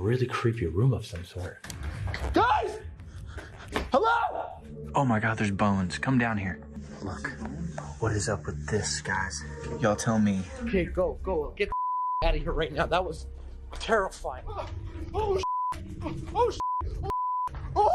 really creepy room of some sort. Guys! Hello? Oh my God, there's bones. Come down here. Look, what is up with this, guys? Y'all tell me. Okay, go. Get the out of here right now. That was terrifying. Oh, oh, oh.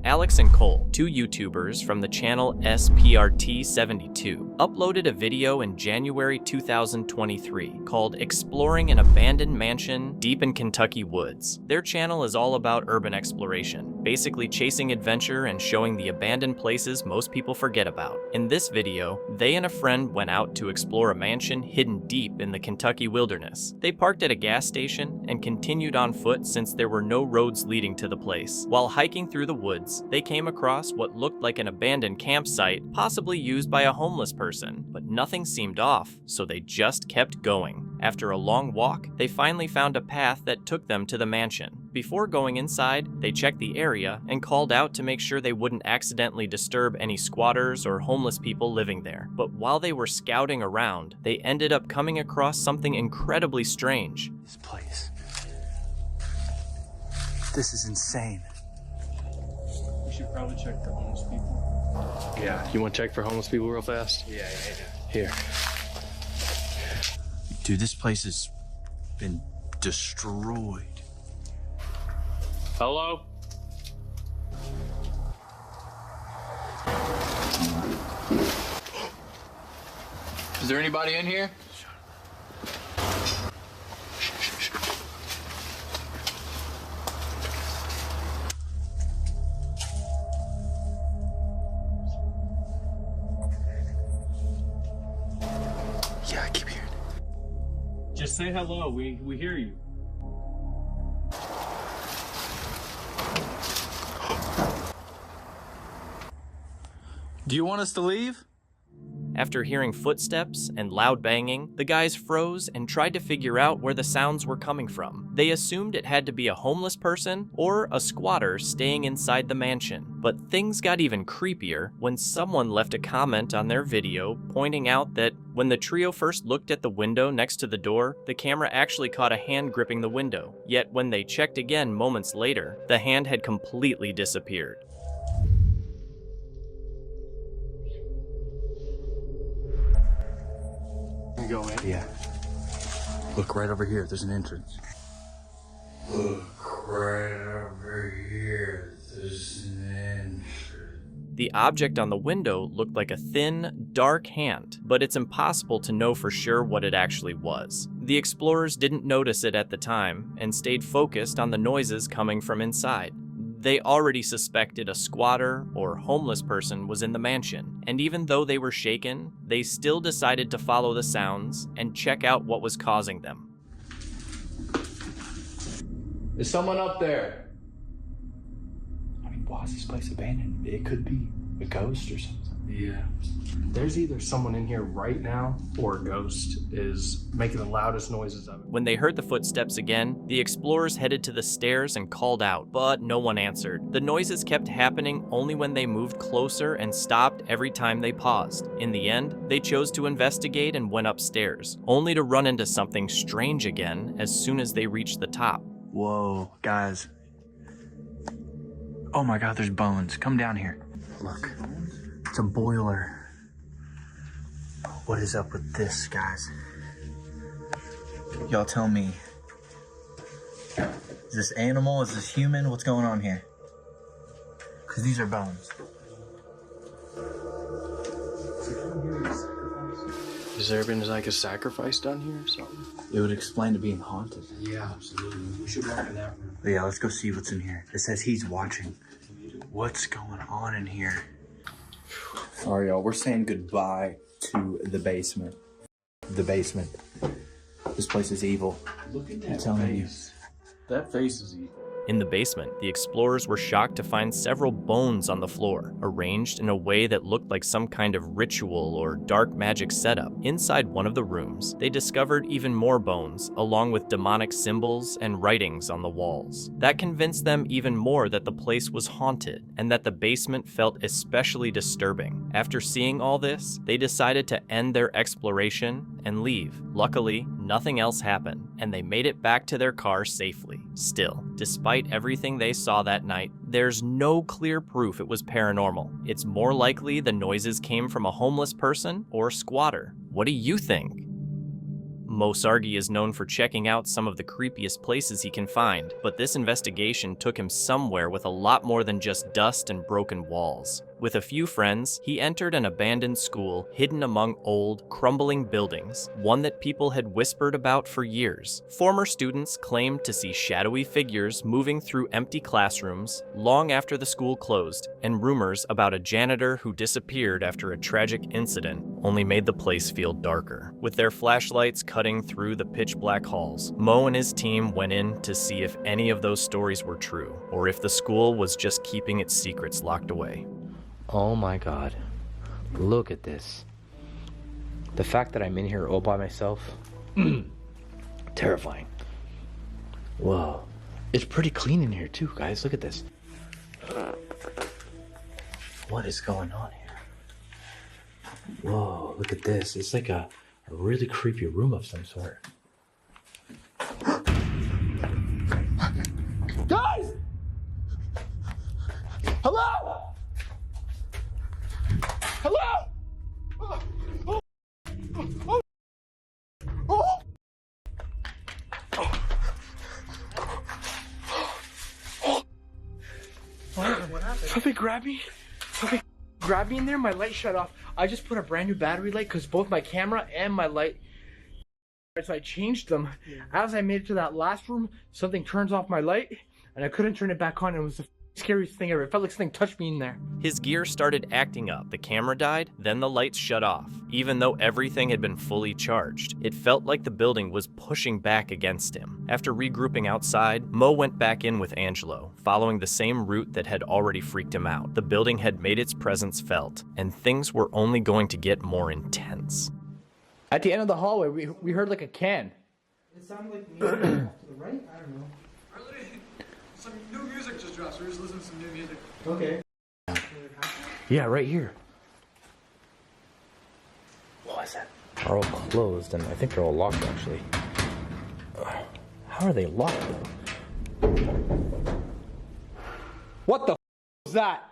Alex and Cole, two YouTubers from the channel SPRT72, uploaded a video in January 2023 called Exploring an Abandoned Mansion Deep in Kentucky Woods. Their channel is all about urban exploration, basically chasing adventure and showing the abandoned places most people forget about. In this video, they and a friend went out to explore a mansion hidden deep in the Kentucky wilderness. They parked at a gas station and continued on foot since there were no roads leading to the place. While hiking through the woods, they came across what looked like an abandoned campsite, possibly used by a homeless person, but nothing seemed off, so they just kept going. After a long walk, they finally found a path that took them to the mansion. Before going inside, they checked the area and called out to make sure they wouldn't accidentally disturb any squatters or homeless people living there. But while they were scouting around, they ended up coming across something incredibly strange. This place. This is insane. We should probably check the homeless people. Yeah, you want to check for homeless people real fast? Yeah. Here. Dude, this place has been destroyed. Hello? Is there anybody in here? Yeah, I keep hearing it. Just say hello. We hear you. Do you want us to leave? After hearing footsteps and loud banging, the guys froze and tried to figure out where the sounds were coming from. They assumed it had to be a homeless person or a squatter staying inside the mansion. But things got even creepier when someone left a comment on their video pointing out that when the trio first looked at the window next to the door, the camera actually caught a hand gripping the window. Yet when they checked again moments later, the hand had completely disappeared. Go in. Yeah. Look right over here. There's an entrance. Look right over here. There's an entrance. The object on the window looked like a thin, dark hand, but it's impossible to know for sure what it actually was. The explorers didn't notice it at the time and stayed focused on the noises coming from inside. They already suspected a squatter or homeless person was in the mansion, and even though they were shaken, they still decided to follow the sounds and check out what was causing them. Is someone up there? I mean, why is this place abandoned? It could be a ghost or something. Yeah. There's either someone in here right now or a ghost is making the loudest noises of it. When they heard the footsteps again, the explorers headed to the stairs and called out, but no one answered. The noises kept happening only when they moved closer and stopped every time they paused. In the end, they chose to investigate and went upstairs, only to run into something strange again as soon as they reached the top. Whoa, guys. Oh my God, there's bones. Come down here. Look, it's a boiler. What is up with this, guys? Y'all tell me. Is this animal? Is this human? What's going on here? Because these are bones. Has there been like a sacrifice done here or something? It would explain to being haunted. Yeah, absolutely. We should walk in that room. But yeah, let's go see what's in here. It says he's watching. What's going on in here? All right, y'all, we're saying goodbye to the basement. The basement. This place is evil. Look at I'm that telling you. face. That face is evil. In the basement, the explorers were shocked to find several bones on the floor, arranged in a way that looked like some kind of ritual or dark magic setup. Inside one of the rooms, they discovered even more bones, along with demonic symbols and writings on the walls. That convinced them even more that the place was haunted, and that the basement felt especially disturbing. After seeing all this, they decided to end their exploration and leave. Luckily, nothing else happened, and they made it back to their car safely. Still, despite everything they saw that night, there's no clear proof it was paranormal. It's more likely the noises came from a homeless person or squatter. What do you think? Mo Sargi is known for checking out some of the creepiest places he can find, but this investigation took him somewhere with a lot more than just dust and broken walls. With a few friends, he entered an abandoned school hidden among old, crumbling buildings, one that people had whispered about for years. Former students claimed to see shadowy figures moving through empty classrooms long after the school closed, and rumors about a janitor who disappeared after a tragic incident only made the place feel darker. With their flashlights cutting through the pitch-black halls, Mo and his team went in to see if any of those stories were true, or if the school was just keeping its secrets locked away. Oh my god. Look at this. The fact that I'm in here all by myself. Terrifying. Whoa. It's pretty clean in here too, guys. Look at this. What is going on here? Whoa, look at this. It's like a really creepy room of some sort. Guys! Hello? Hello? Oh, oh, oh, oh. What happened? Something grabbed me. Something grabbed me in there. My light shut off. I just put a brand new battery light because both my camera and my light. So I changed them. Yeah. As I made it to that last room, something turns off my light, and I couldn't turn it back on. It was the scariest thing ever. It felt like something touched me in there. His gear started acting up. The camera died, then the lights shut off. Even though everything had been fully charged, it felt like the building was pushing back against him. After regrouping outside, Mo went back in with Angelo, following the same route that had already freaked him out. The building had made its presence felt, and things were only going to get more intense. At the end of the hallway, we heard like a can. It sounded like maybe off to the right? I don't know. Some new music just dropped, so we're just listening to some new music. Okay. Yeah, right here. What is that? Are all closed, and I think they're all locked actually. How are they locked though? What the was that?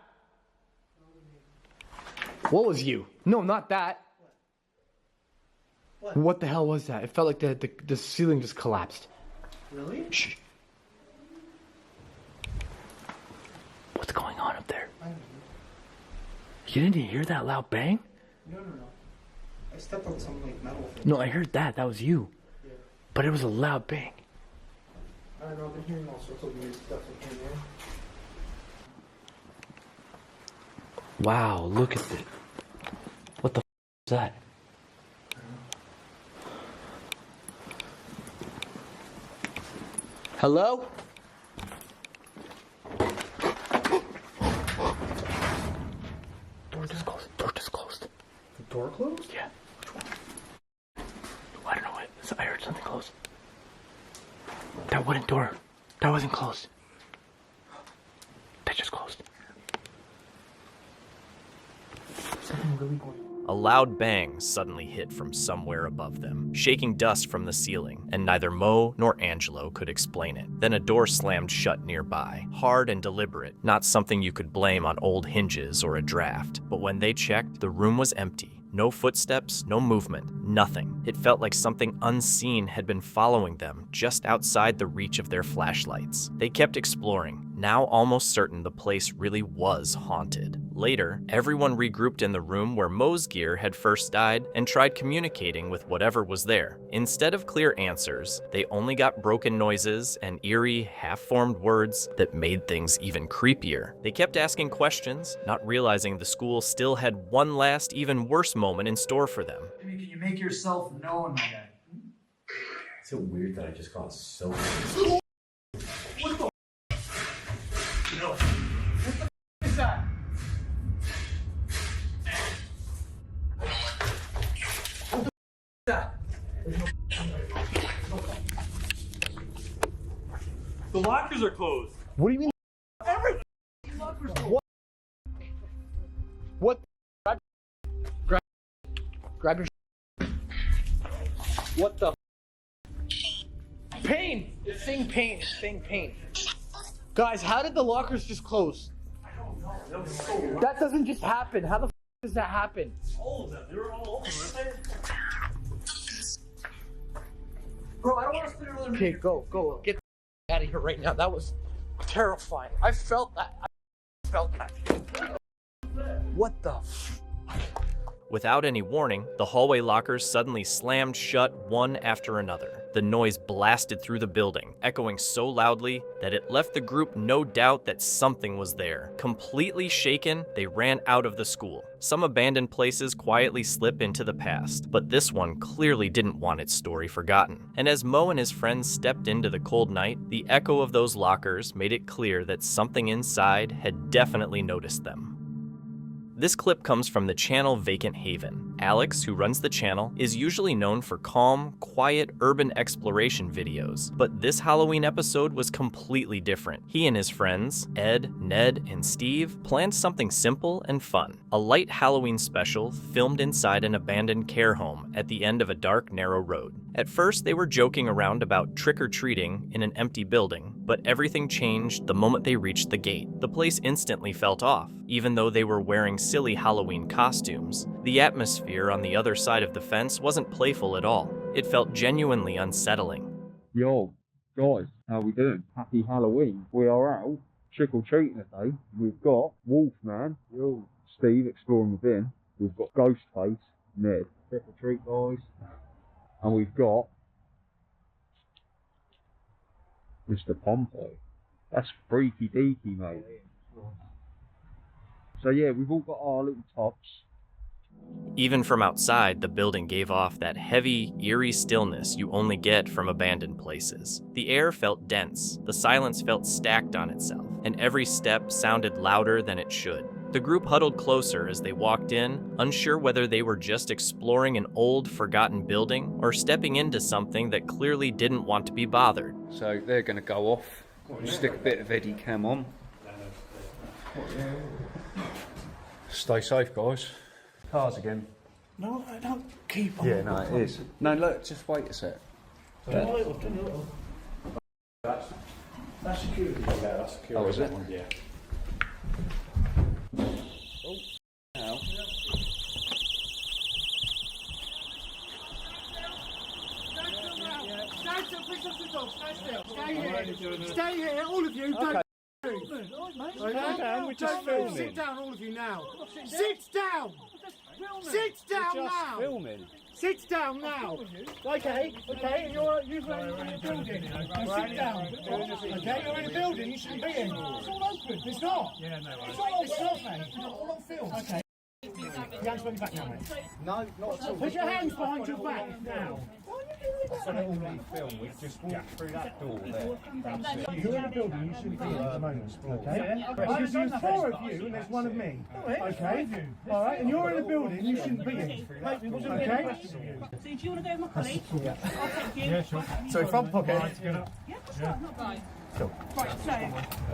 What was you? No, not that. What the hell was that? It felt like the ceiling just collapsed. Really? Shh. What's going on up there? I don't know. You didn't hear that loud bang? No. I stepped on some like metal thing. No, I heard that. That was you. Yeah. But it was a loud bang. I don't know. I've been hearing all sorts of weird stuff in here. Wow, look at this. What the is that? Hello? Door just closed. Door just closed. The door closed? Yeah. I don't know what. I heard something close. That wooden door. That wasn't closed. That just closed. Something really going on. A loud bang suddenly hit from somewhere above them, shaking dust from the ceiling, and neither Mo nor Angelo could explain it. Then a door slammed shut nearby, hard and deliberate, not something you could blame on old hinges or a draft. But when they checked, the room was empty. No footsteps, no movement, nothing. It felt like something unseen had been following them just outside the reach of their flashlights. They kept exploring, now almost certain the place really was haunted. Later, everyone regrouped in the room where Mo's gear had first died and tried communicating with whatever was there. Instead of clear answers, they only got broken noises and eerie, half-formed words that made things even creepier. They kept asking questions, not realizing the school still had one last, even worse moment in store for them. Can you make yourself known, my guy? Is it weird that I just got so... The lockers are closed. What do you mean? Every what? What? Grab your. What the? Pain. It's saying pain. It's saying pain. Guys, how did the lockers just close? I don't know. That was so weird. That doesn't just happen. How the does that happen? All of them. They were all open, weren't they? Bro, I don't want to sit another minute. Okay, go. Get out of here right now. That was terrifying. I felt that. What the? Without any warning, the hallway lockers suddenly slammed shut one after another. The noise blasted through the building, echoing so loudly that it left the group no doubt that something was there. Completely shaken, they ran out of the school. Some abandoned places quietly slip into the past, but this one clearly didn't want its story forgotten. And as Mo and his friends stepped into the cold night, the echo of those lockers made it clear that something inside had definitely noticed them. This clip comes from the channel Vacant Haven. Alex, who runs the channel, is usually known for calm, quiet, urban exploration videos, but this Halloween episode was completely different. He and his friends, Ed, Ned, and Steve, planned something simple and fun. A light Halloween special filmed inside an abandoned care home at the end of a dark, narrow road. At first, they were joking around about trick-or-treating in an empty building, but everything changed the moment they reached the gate. The place instantly felt off, even though they were wearing silly Halloween costumes. The atmosphere on the other side of the fence wasn't playful at all. It felt genuinely unsettling. Yo, guys, how we doing? Happy Halloween. We are out trick-or-treating today. We've got Wolfman, yo, Steve exploring the bin. We've got Ghostface, Ned, trick-or-treat guys. And we've got Mr. Pompey. That's freaky deaky, mate. So yeah, we've all got our little tops. Even from outside, the building gave off that heavy, eerie stillness you only get from abandoned places. The air felt dense, the silence felt stacked on itself, and every step sounded louder than it should. The group huddled closer as they walked in, unsure whether they were just exploring an old, forgotten building or stepping into something that clearly didn't want to be bothered. So they're going to go off. We'll stick a bit of Eddie-cam on. Stay safe, guys. Cars again. No, I don't keep on. Yeah, no, it is. No, look, just wait a sec. That's security. Yeah, that's security. Oh, is it? Yeah. Oh, now. Stay here, all of you. Okay. Calm down, we're just filming. Sit down, all of you now. Sit down! Sit down now! Filming. Sit down now! Okay, and you're in a building. Sit down. Okay, you're in a building you shouldn't be in. It's all open. It's not. Yeah, no. It's not, mate. It's not all on film. Okay. Your hands behind your back now, mate. No, not at all. Put your hands behind your back now. So they all need film. We've just walked through that door there. You're in a building you shouldn't be in at the moment, okay? There's four of you and there's one of me, okay? All right, and you're in a building you shouldn't be in, okay? So do you want to go with my colleague? I'll take you. Yeah, sure. So front pocket. Yeah, not right. Cool. Right, so.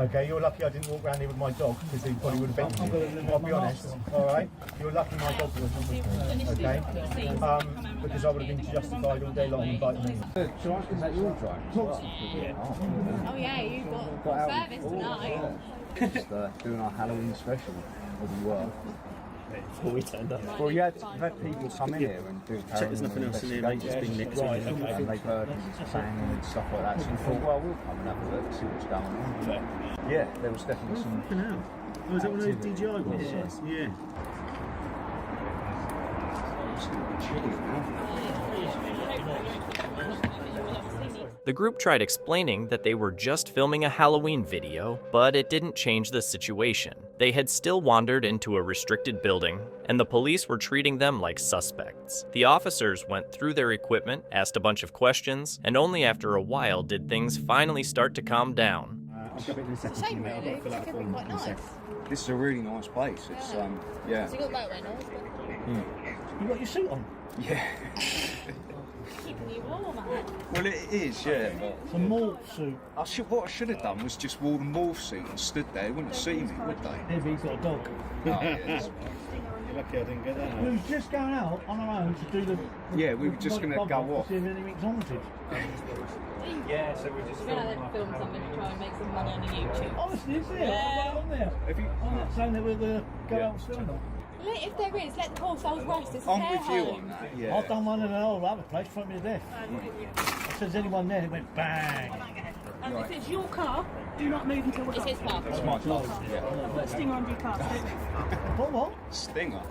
Okay, you're lucky I didn't walk around here with my dog because he probably would have bitten you. I'll be honest. All right, you're lucky my dog wasn't with me. Okay, because I would have been justified all day long in biting me. So I can take your drive. Oh yeah, you've got service tonight. Just doing our Halloween special. As well. Before we turned up. Well, we've had people come in here and do check there's nothing else in here, mate. It's been nicked. Right, and they've heard banging and stuff like that. So we thought, well, we'll come and have a look, see what's going on. Yeah, there was definitely some. Oh, is that one of those DJI ones? Yeah. The group tried explaining that they were just filming a Halloween video, but it didn't change the situation. They had still wandered into a restricted building, and the police were treating them like suspects. The officers went through their equipment, asked a bunch of questions, and only after a while did things finally start to calm down. I'll go in a second. Shame really, because it could be quite nice. This is a really nice place. It's yeah. So you got motorway now? You got your suit on? Yeah. keeping you warm, Alex. Well, it is, yeah. But It's a morph suit. what I should have done was just wore the morph suit and stood there. They wouldn't see me, would they? Yeah, but he's got a dog. Oh, yes. You're lucky I didn't get that. We was just going out on our own to do the. Yeah, we were just going to go off. See if anything's haunted. Yeah, so we're just We're gonna then film something to try and make some money on the YouTube. Honestly, is there? Yeah. On there. Have you? I'm not saying that we'll go out and film them. If there is, let the horse holes rest. It's a I'm care with you home. on that, yeah. I've done one in an old other place, frightened me to death. I said, is anyone there? It went bang. If it's your car, do not move until we're It's his car. It's my car. Yeah. Put a stinger under your car. What? Stinger.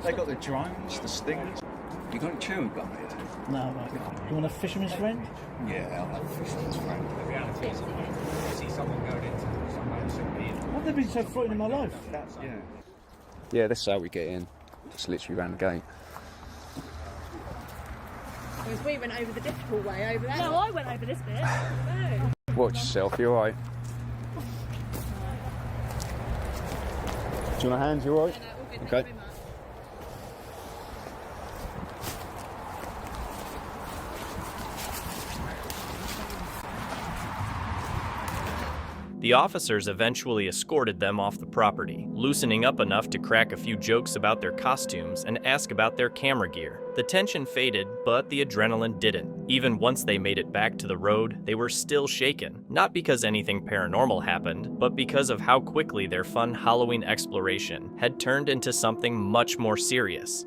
They got the drones, the stingers. You got a chewing gum, mate? No, mate. You want a fisherman's friend? Yeah, I'll have a fisherman's friend. see someone going into somewhere that shouldn't be in. I've never been so frightened in my life. Yeah. Yeah, this is how we get in. Just literally round the gate. Because we went over the difficult way over there. No, I went over this bit. No. Watch yourself, you alright? Do you want a hand, you alright? No, all good, Okay. thank you very much. The officers eventually escorted them off the property, loosening up enough to crack a few jokes about their costumes and ask about their camera gear. The tension faded, but the adrenaline didn't. Even once they made it back to the road, they were still shaken. Not because anything paranormal happened, but because of how quickly their fun Halloween exploration had turned into something much more serious.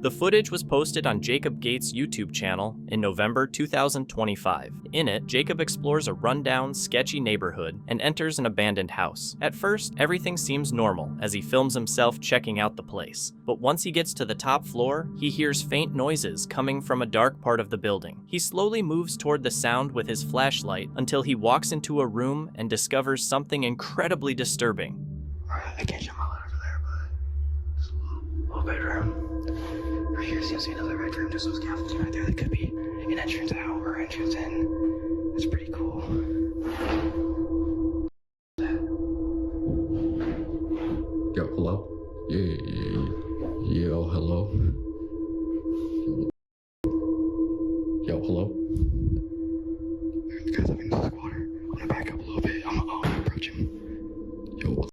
The footage was posted on Jacob Gates' YouTube channel in November 2025. In it, Jacob explores a rundown, sketchy neighborhood and enters an abandoned house. At first, everything seems normal as he films himself checking out the place. But once he gets to the top floor, he hears faint noises coming from a dark part of the building. He slowly moves toward the sound with his flashlight until he walks into a room and discovers something incredibly disturbing. Alright, I can't jump out over there, but there's a little bedroom. Right here seems to be another bedroom. There's some scaffolding right there that could be an entrance out or entrance in. That's pretty cool. Yo, hello? Yo, hello? Yo, hello? Guys, I'm in the water. I'm gonna back up a little bit. I'm gonna approach him. Yo,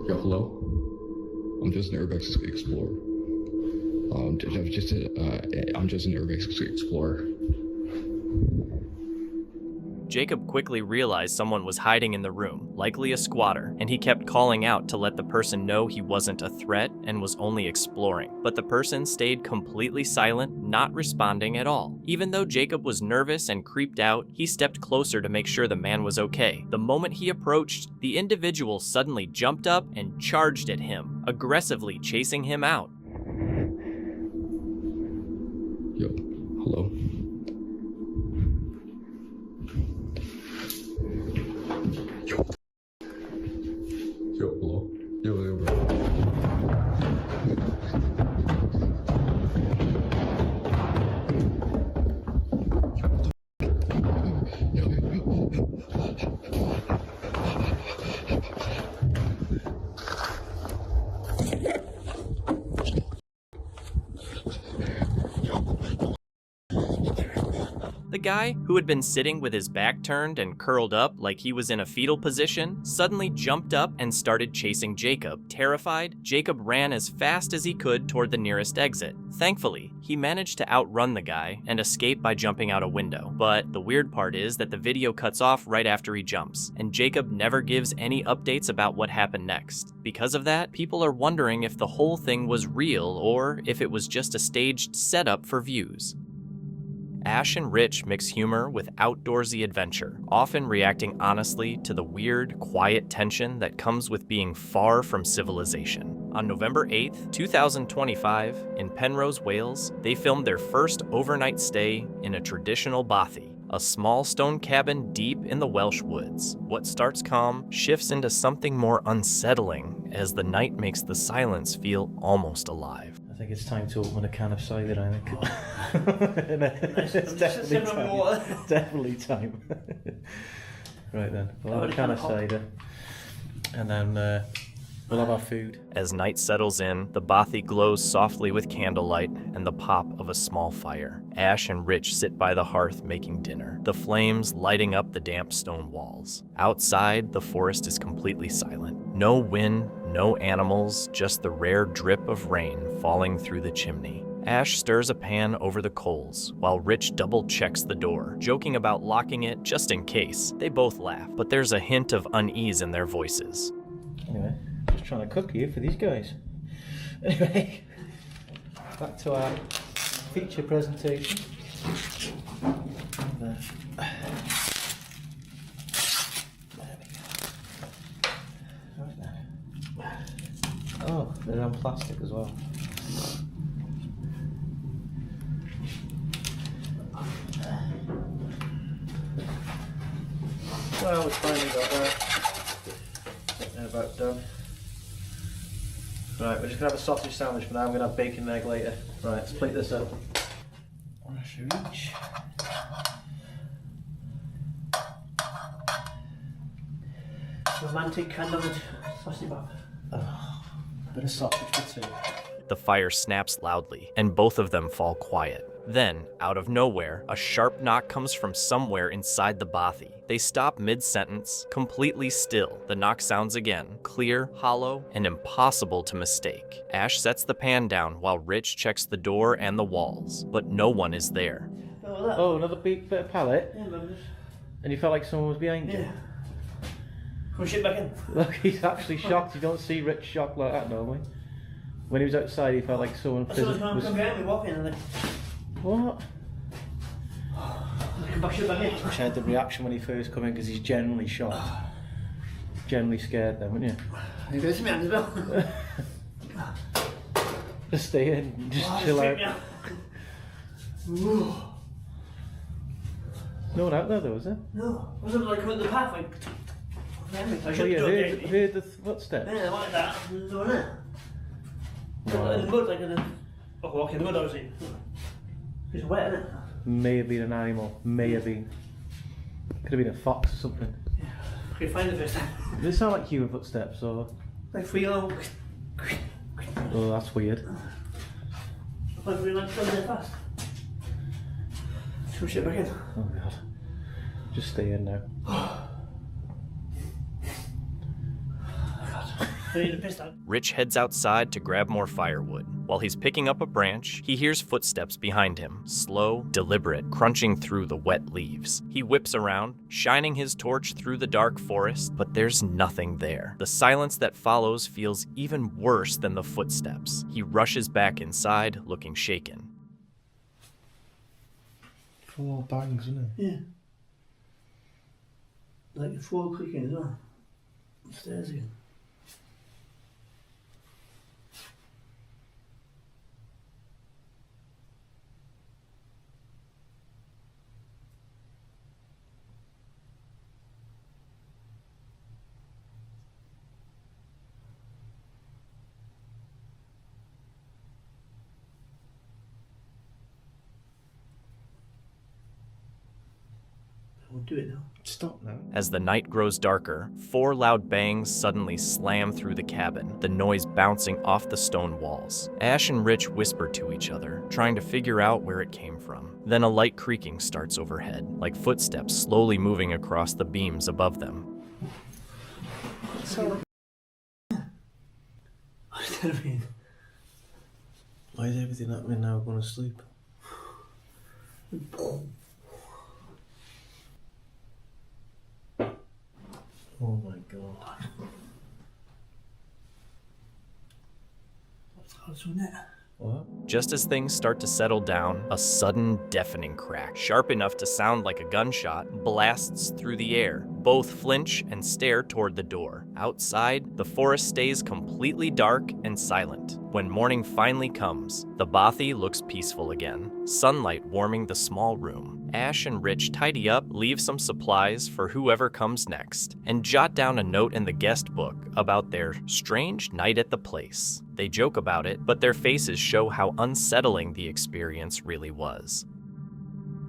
hello? I'm just an Urbex Explorer. I'm just an Urbex Explorer. Jacob quickly realized someone was hiding in the room, likely a squatter, and he kept calling out to let the person know he wasn't a threat and was only exploring. But the person stayed completely silent, not responding at all. Even though Jacob was nervous and creeped out, he stepped closer to make sure the man was okay. The moment he approached, the individual suddenly jumped up and charged at him, aggressively chasing him out. Yo, hello? Yo, hello? Yo, bro. The guy, who had been sitting with his back turned and curled up like he was in a fetal position, suddenly jumped up and started chasing Jacob. Terrified, Jacob ran as fast as he could toward the nearest exit. Thankfully, he managed to outrun the guy and escape by jumping out a window. But the weird part is that the video cuts off right after he jumps, and Jacob never gives any updates about what happened next. Because of that, people are wondering if the whole thing was real or if it was just a staged setup for views. Ash and Rich mix humor with outdoorsy adventure, often reacting honestly to the weird, quiet tension that comes with being far from civilization. On November 8th, 2025, in Penrose, Wales, they filmed their first overnight stay in a traditional bothy, a small stone cabin deep in the Welsh woods. What starts calm shifts into something more unsettling as the night makes the silence feel almost alive. I think it's time to open a can of cider, I think. It's definitely time. Definitely time. Right then, we'll have a can of cider. And then We'll have our food. As night settles in, the bothy glows softly with candlelight and the pop of a small fire. Ash and Rich sit by the hearth making dinner, the flames lighting up the damp stone walls. Outside, the forest is completely silent. No wind, no animals, just the rare drip of rain falling through the chimney. Ash stirs a pan over the coals, while Rich double-checks the door, joking about locking it just in case. They both laugh, but there's a hint of unease in their voices. Anyway, just trying to cook here for these guys. Anyway, back to our feature presentation. There we go. Right now. Oh, they're on plastic as well. Well, we finally got there. They're about done. Right, we're just gonna have a sausage sandwich for now. I'm gonna have bacon and egg later. Right, let's plate this up. One for each. Romantic candlelit sausage bap. Oh, bit of sausage for two. The fire snaps loudly, and both of them fall quiet. Then, out of nowhere, a sharp knock comes from somewhere inside the bothy. They stop mid-sentence, completely still. The knock sounds again, clear, hollow, and impossible to mistake. Ash sets the pan down while Rich checks the door and the walls, but no one is there. Oh, another bit of pallet? Yeah, man. And you felt like someone was behind you? Yeah. Come shit back in. Look, he's actually shocked. You don't see Rich shocked like that normally. When he was outside, he felt like someone I saw someone was... come behind me walking and like... What? Come back, shit back in. I wish I had the reaction when he first come in, because he's generally shocked. Generally scared then, wouldn't you? You go to me as well. Just stay in, just chill out. No one out there though, is there? No. I was like on the path, like... I Oh yeah, heard the footsteps. Yeah, like that. There's no one there. Wow. In the mud, like in the... Oh, walking in the mud, obviously. It's wet, isn't it? May have been an animal, may have been. Could have been a fox or something. Yeah. I could find it first time. Does it sound like human footsteps or...? Like free long. Oh, that's weird. I thought we were like going there fast. Some shit back in. Oh god. Just stay in now. I need to piss out. Rich heads outside to grab more firewood. While he's picking up a branch, he hears footsteps behind him, slow, deliberate, crunching through the wet leaves. He whips around, shining his torch through the dark forest, but there's nothing there. The silence that follows feels even worse than the footsteps. He rushes back inside, looking shaken. 4 bangs, isn't it? Yeah. Like a 4 clicking as well. Upstairs again. We'll do it now. Stop now. As the night grows darker, 4 loud bangs suddenly slam through the cabin, the noise bouncing off the stone walls. Ash and Rich whisper to each other, trying to figure out where it came from. Then a light creaking starts overhead, like footsteps slowly moving across the beams above them. So... Why is everything happening now? Going to sleep? Oh my god. What? Just as things start to settle down, a sudden deafening crack, sharp enough to sound like a gunshot, blasts through the air. Both flinch and stare toward the door. Outside, the forest stays completely dark and silent. When morning finally comes, the bothy looks peaceful again, sunlight warming the small room. Ash and Rich tidy up, leave some supplies for whoever comes next, and jot down a note in the guest book about their strange night at the place. They joke about it, but their faces show how unsettling the experience really was.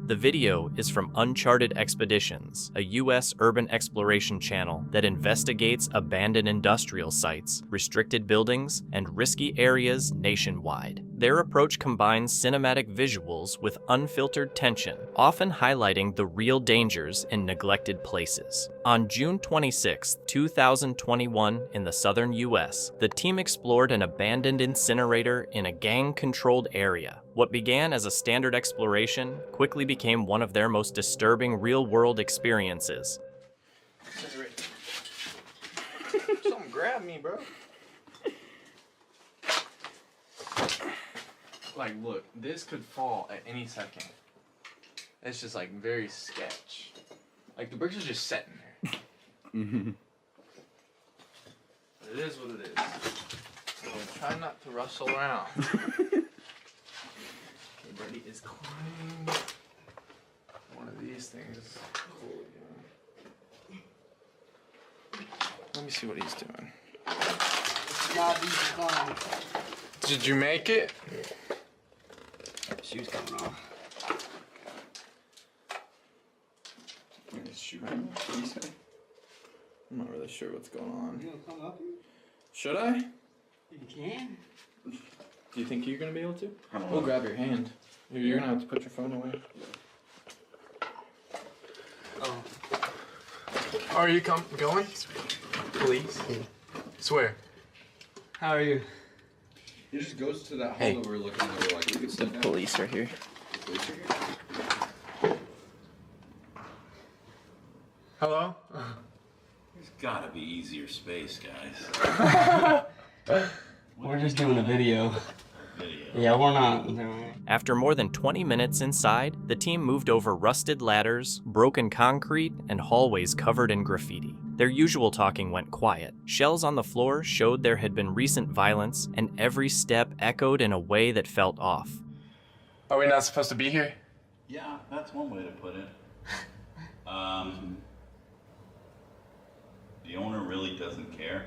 The video is from Uncharted Expeditions, a U.S. urban exploration channel that investigates abandoned industrial sites, restricted buildings, and risky areas nationwide. Their approach combines cinematic visuals with unfiltered tension, often highlighting the real dangers in neglected places. On June 26, 2021, in the southern U.S., the team explored an abandoned incinerator in a gang-controlled area. What began as a standard exploration quickly became one of their most disturbing real-world experiences. Something grabbed me, bro. Like, look, this could fall at any second. It's just like very sketch. Like the bricks are just sitting there. But it is what it is. So try not to rustle around. Okay, Brady is climbing one of these things. Let me see what he's doing. Did you make it? Shoes coming off. I'm not really sure what's going on. You gonna come up here? Should I? You can. Do you think you're gonna be able to? We'll grab your hand. You're gonna have to put your phone away. Oh. Are you going? Please. Swear. How are you? He just goes to that hole Hey. that we're looking at. We're like, we could step down. Police are here. Police are here? Hello? There's gotta be easier space, guys. We're just doing a video. Yeah, we're not. After more than 20 minutes inside, the team moved over rusted ladders, broken concrete, and hallways covered in graffiti. Their usual talking went quiet. Shells on the floor showed there had been recent violence, and every step echoed in a way that felt off. Are we not supposed to be here? Yeah, that's one way to put it. The owner really doesn't care,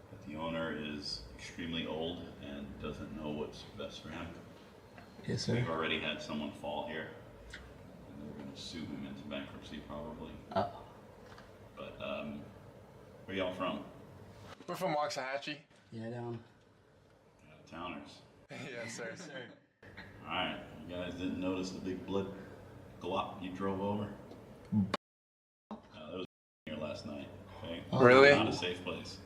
but the owner is extremely old and doesn't know what's best for him. Yes, sir. We've already had someone fall here, and we're going to sue him into bankruptcy probably. Oh. But, where y'all from? We're from Waxahachie. Yeah, down. Towners. Yes, sir. Alright, you guys didn't notice the big blood glop you drove over? That was here last night, okay? Really? Not a safe place.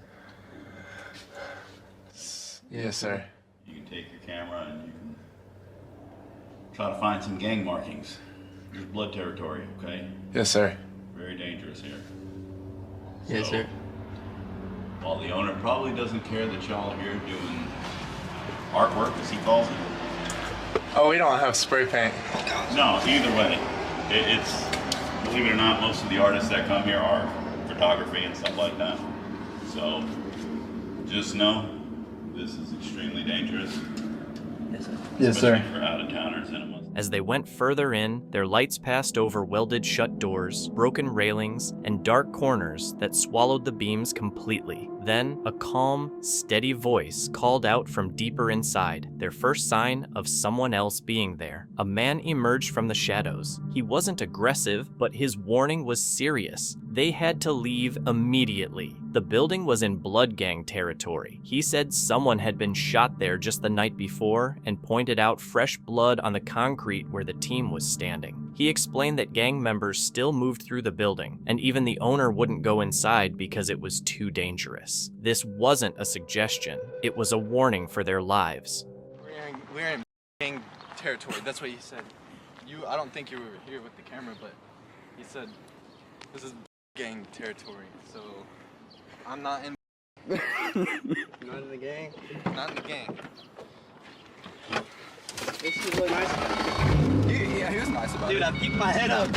Yes, sir. You can take your camera and you can try to find some gang markings. There's blood territory, okay? Yes, sir. Very dangerous here. Yes, sir. While the owner probably doesn't care that y'all are here doing artwork, as he calls it. Oh, we don't have spray paint. No, either way. It's, believe it or not, most of the artists that come here are photography and stuff like that. So, just know, this is extremely dangerous. Yes, sir. Yes, sir. Especially for out-of-towners and a Muslim. As they went further in, their lights passed over welded shut doors, broken railings, and dark corners that swallowed the beams completely. Then, a calm, steady voice called out from deeper inside, their first sign of someone else being there. A man emerged from the shadows. He wasn't aggressive, but his warning was serious. They had to leave immediately. The building was in blood gang territory. He said someone had been shot there just the night before and pointed out fresh blood on the concrete where the team was standing. He explained that gang members still moved through the building, and even the owner wouldn't go inside because it was too dangerous. This wasn't a suggestion, it was a warning for their lives. We're in gang territory, that's what he said. I don't think you were here with the camera, but he said this is gang territory, so I'm not in. Not in the gang? Not in the gang. This is really nice. Yeah, he was nice about it. Dude, I peeked my head up.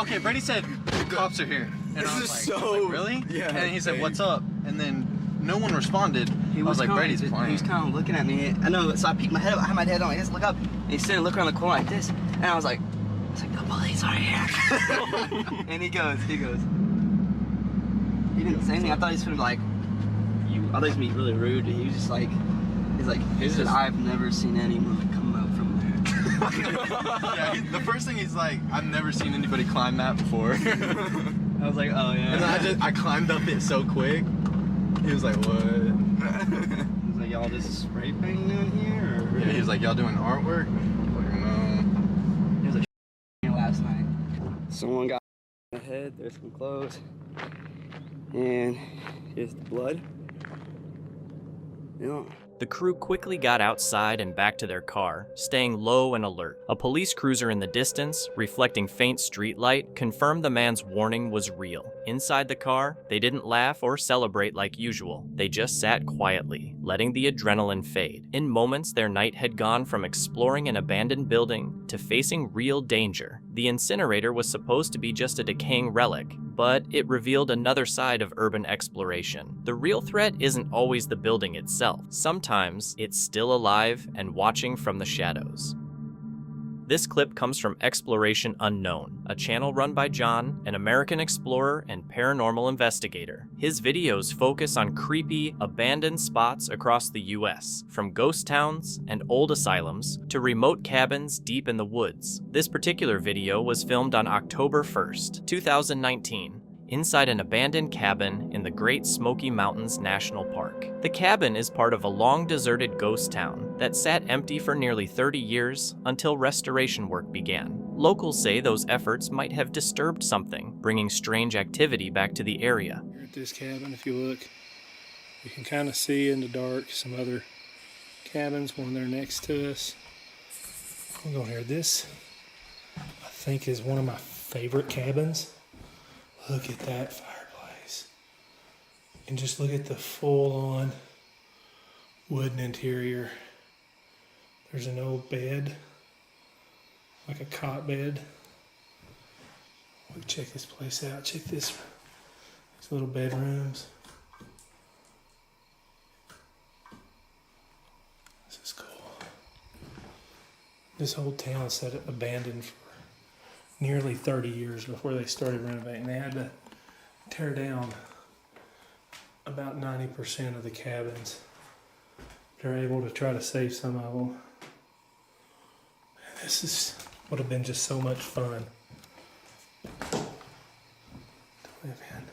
Okay, Brady said the cops are here. And I was like, really? Yeah. And he said, what's up? And then no one responded. I was like, Brady's playing. He was kind of looking at me. I know, so I peeked my head up. I had my head on. I just look up. And he's sitting, look around the corner like this. And I was like, the police are here. And he goes. He didn't say anything. I thought he was gonna be like, I thought he was gonna be really rude. He was just like, he's like, I've never seen anyone come out from there. Yeah, the first thing he's like, I've never seen anybody climb that before. I was like, oh yeah. And then I climbed up it so quick. He was like, what? He was like, y'all just spray painting down here? Or? Yeah, he was like, y'all doing artwork? I was like, no. He was like, last night. Someone got in the head, there's some clothes. And here's the blood. Yeah. The crew quickly got outside and back to their car, staying low and alert. A police cruiser in the distance, reflecting faint streetlight, confirmed the man's warning was real. Inside the car, they didn't laugh or celebrate like usual. They just sat quietly, letting the adrenaline fade. In moments, their night had gone from exploring an abandoned building to facing real danger. The incinerator was supposed to be just a decaying relic, but it revealed another side of urban exploration. The real threat isn't always the building itself. Sometimes it's still alive and watching from the shadows. This clip comes from Exploration Unknown, a channel run by John, an American explorer and paranormal investigator. His videos focus on creepy, abandoned spots across the US, from ghost towns and old asylums to remote cabins deep in the woods. This particular video was filmed on October 1st, 2019. Inside an abandoned cabin in the Great Smoky Mountains National Park. The cabin is part of a long-deserted ghost town that sat empty for nearly 30 years until restoration work began. Locals say those efforts might have disturbed something, bringing strange activity back to the area. Here at this cabin, if you look, you can kind of see in the dark some other cabins, one there next to us. I'm going here. This, I think, is one of my favorite cabins. Look at that fireplace. And just look at the full-on wooden interior. There's an old bed, like a cot bed. We check this place out. Check these little bedrooms. This is cool. This whole town sat abandoned for nearly 30 years before they started renovating. They had to tear down about 90% of the cabins. They're able to try to save some of them. This would have been just so much fun to live in.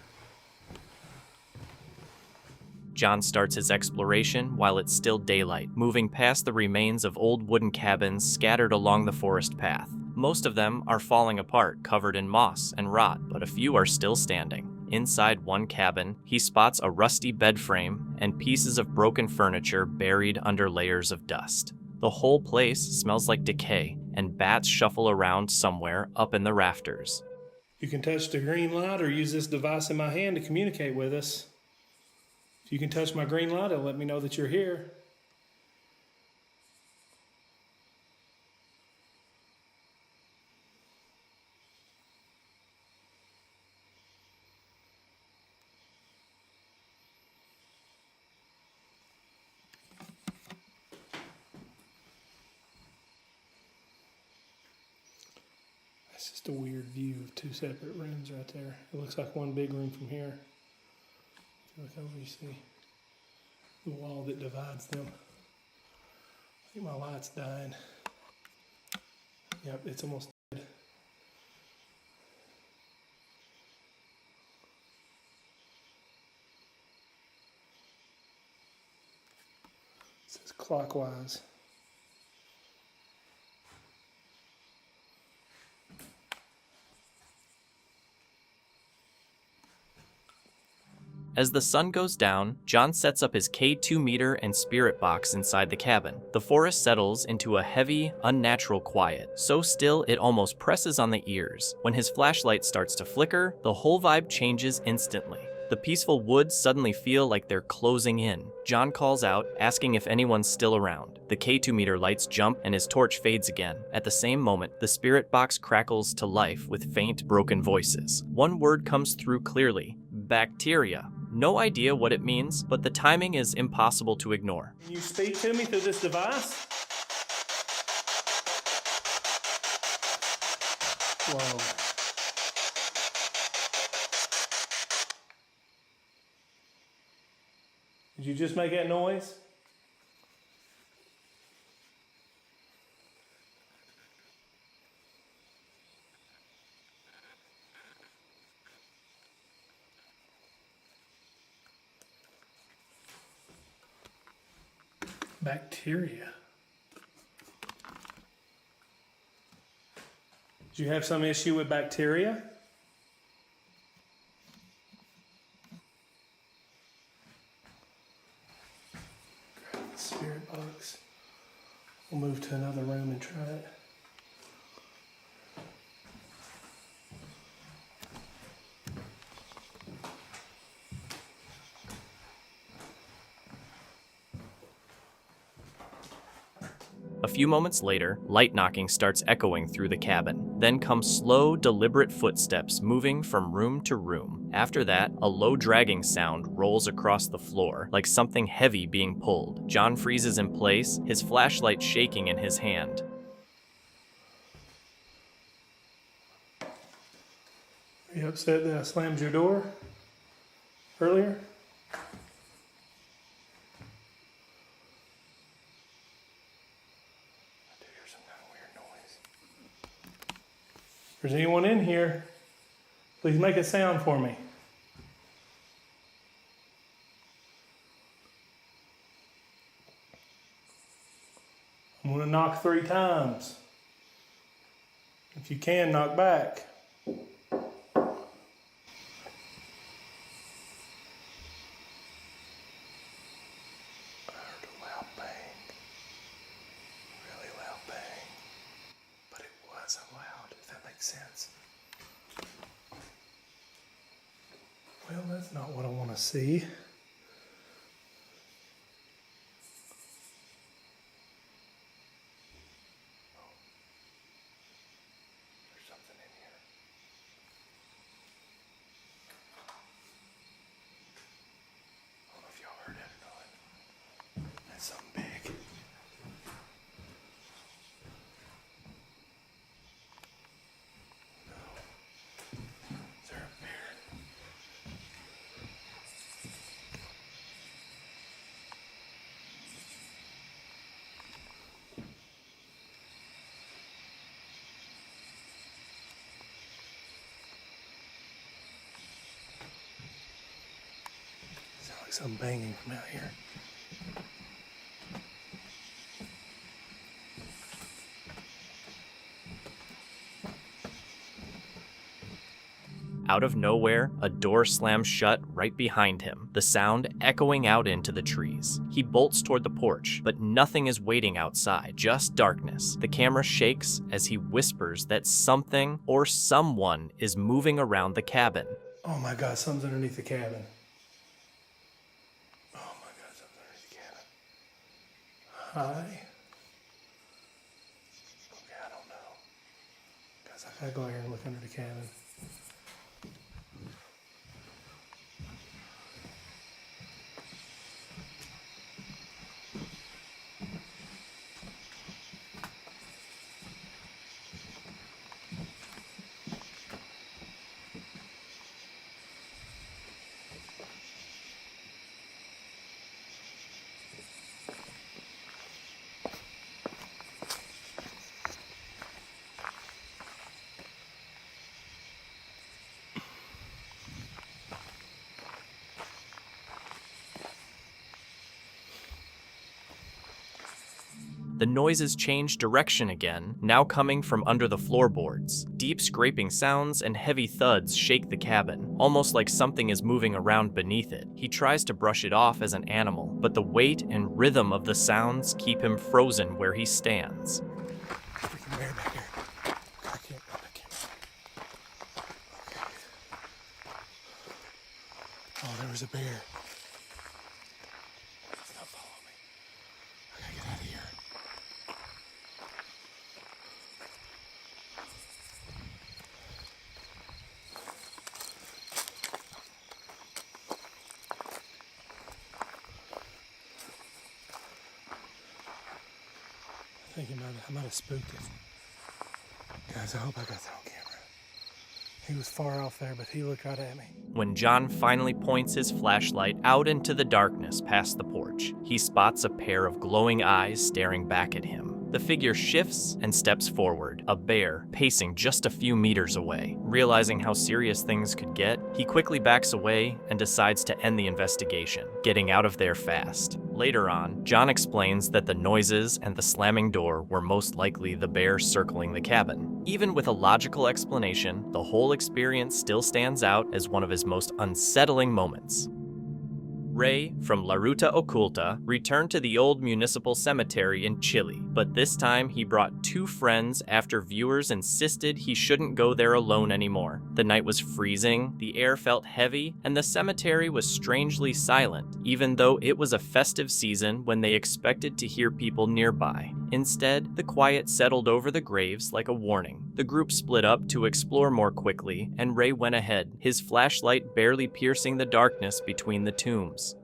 John starts his exploration while it's still daylight, moving past the remains of old wooden cabins scattered along the forest path. Most of them are falling apart, covered in moss and rot, but a few are still standing. Inside one cabin, he spots a rusty bed frame and pieces of broken furniture buried under layers of dust. The whole place smells like decay, and bats shuffle around somewhere up in the rafters. You can touch the green light or use this device in my hand to communicate with us. If you can touch my green light, it'll let me know that you're here. That's just a weird view of two separate rooms right there. It looks like one big room from here. If you look over, you see the wall that divides them. I think my light's dying. Yep, it's almost dead. It says clockwise. As the sun goes down, John sets up his K2 meter and spirit box inside the cabin. The forest settles into a heavy, unnatural quiet, so still it almost presses on the ears. When his flashlight starts to flicker, the whole vibe changes instantly. The peaceful woods suddenly feel like they're closing in. John calls out, asking if anyone's still around. The K2 meter lights jump and his torch fades again. At the same moment, the spirit box crackles to life with faint, broken voices. One word comes through clearly: bacteria. No idea what it means, but the timing is impossible to ignore. Can you speak to me through this device? Whoa. Did you just make that noise? Bacteria. Do you have some issue with bacteria? Grab the spirit box. We'll move to another room and try it. A few moments later, light knocking starts echoing through the cabin. Then come slow, deliberate footsteps moving from room to room. After that, a low dragging sound rolls across the floor, like something heavy being pulled. John freezes in place, his flashlight shaking in his hand. Are you upset that I slammed your door earlier? If there's anyone in here, please make a sound for me. I'm going to knock 3 times. If you can, knock back. I heard a loud bang. Really loud bang. But it wasn't loud, if that makes sense. Well, that's not what I want to see. There's something in here. I don't know if y'all heard it or not. That's something big. Is there a bear? Sounds like something banging from out here. Out of nowhere, a door slams shut right behind him, the sound echoing out into the trees. He bolts toward the porch, but nothing is waiting outside, just darkness. The camera shakes as he whispers that something or someone is moving around the cabin. Oh my God, something's underneath the cabin. Oh my God, something's underneath the cabin. Hi. Okay, I don't know. Guys, I gotta go out here and look under the cabin. The noises change direction again, now coming from under the floorboards. Deep scraping sounds and heavy thuds shake the cabin, almost like something is moving around beneath it. He tries to brush it off as an animal, but the weight and rhythm of the sounds keep him frozen where he stands. Freaking bear back here. I can't. Okay. Oh, there was a bear. It's not following me. I gotta get out of here. I think I might have spooked it. Guys, I hope I got that on camera. He was far off there, but he looked right at me. When John finally points his flashlight out into the darkness past the porch, he spots a pair of glowing eyes staring back at him. The figure shifts and steps forward, a bear pacing just a few meters away. Realizing how serious things could get, he quickly backs away and decides to end the investigation, getting out of there fast. Later on, John explains that the noises and the slamming door were most likely the bear circling the cabin. Even with a logical explanation, the whole experience still stands out as one of his most unsettling moments. Ray, from La Ruta Oculta, returned to the old municipal cemetery in Chile, but this time he brought 2 friends after viewers insisted he shouldn't go there alone anymore. The night was freezing, the air felt heavy, and the cemetery was strangely silent, even though it was a festive season when they expected to hear people nearby. Instead, the quiet settled over the graves like a warning. The group split up to explore more quickly, and Ray went ahead, his flashlight barely piercing the darkness between the tombs.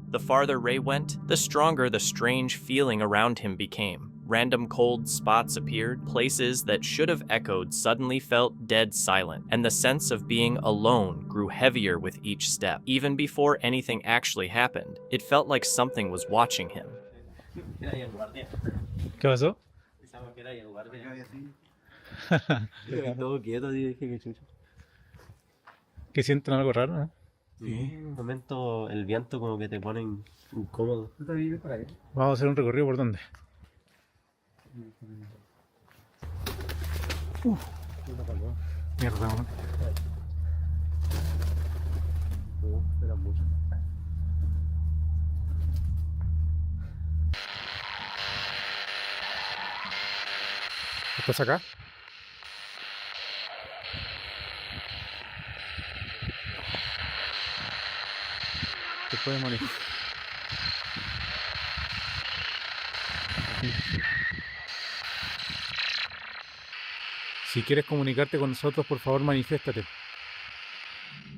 The farther Ray went, the stronger the strange feeling around him became. Random cold spots appeared, places that should have echoed suddenly felt dead silent, and the sense of being alone grew heavier with each step. Even before anything actually happened, it felt like something was watching him. ¿Qué pasó? Que sienten algo raro, ¿no? Sí, en un momento el viento como que te pone incómodo. Vamos a hacer un recorrido por dónde. Mierda, man. ¿Estás acá? Te puede morir. Si quieres comunicarte con nosotros, por favor, manifiéstate.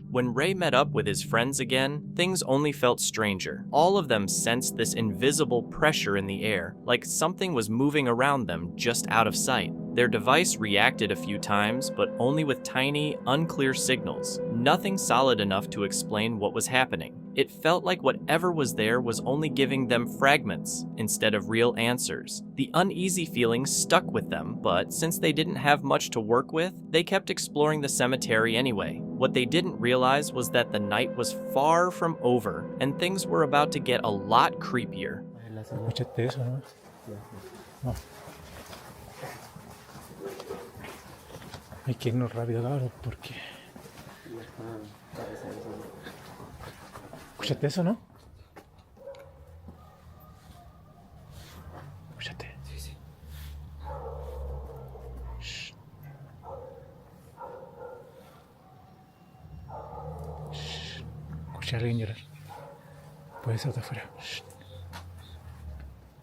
When Ray met up with his friends again, things only felt stranger. All of them sensed this invisible pressure in the air, like something was moving around them just out of sight. Their device reacted a few times, but only with tiny, unclear signals. Nothing solid enough to explain what was happening. It felt like whatever was there was only giving them fragments instead of real answers. The uneasy feeling stuck with them, but since they didn't have much to work with, they kept exploring the cemetery anyway. What they didn't realize was that the night was far from over, and things were about to get a lot creepier. ¿Escuchaste eso, no? No. Hay que irnos rápido, cabrón, porque... ¿Escuchaste eso, no? ¿Escuchaste? Sí, sí. Shh. Shh. Escuché a alguien llorar. Puede ser de afuera. Shh.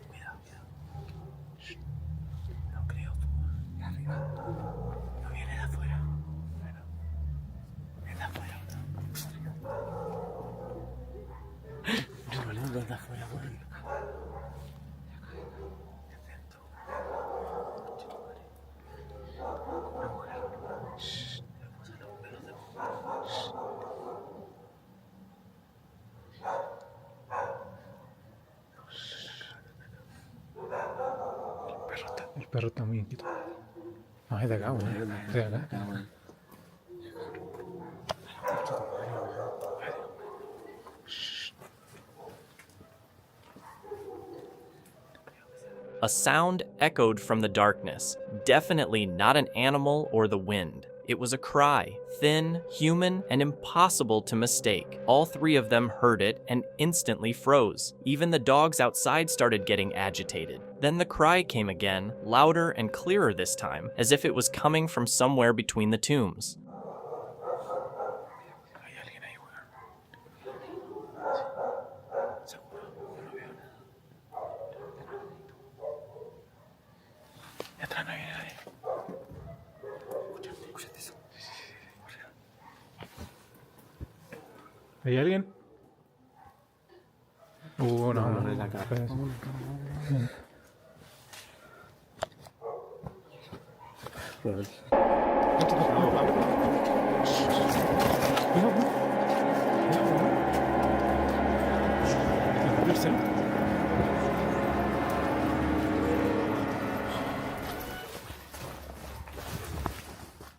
Cuidado, cuidado. Shh. No creo. De arriba. No viene de afuera. Bueno. Viene de afuera. No de afuera, weón. El perro está muy inquieto. No, es de acá, weón. Es de acá. A sound echoed from the darkness, definitely not an animal or the wind. It was a cry, thin, human, and impossible to mistake. All 3 of them heard it and instantly froze. Even the dogs outside started getting agitated. Then the cry came again, louder and clearer this time, as if it was coming from somewhere between the tombs. Hay alguien ahí, weón. ¿Hay alguien? No, No, no es acá. Pues.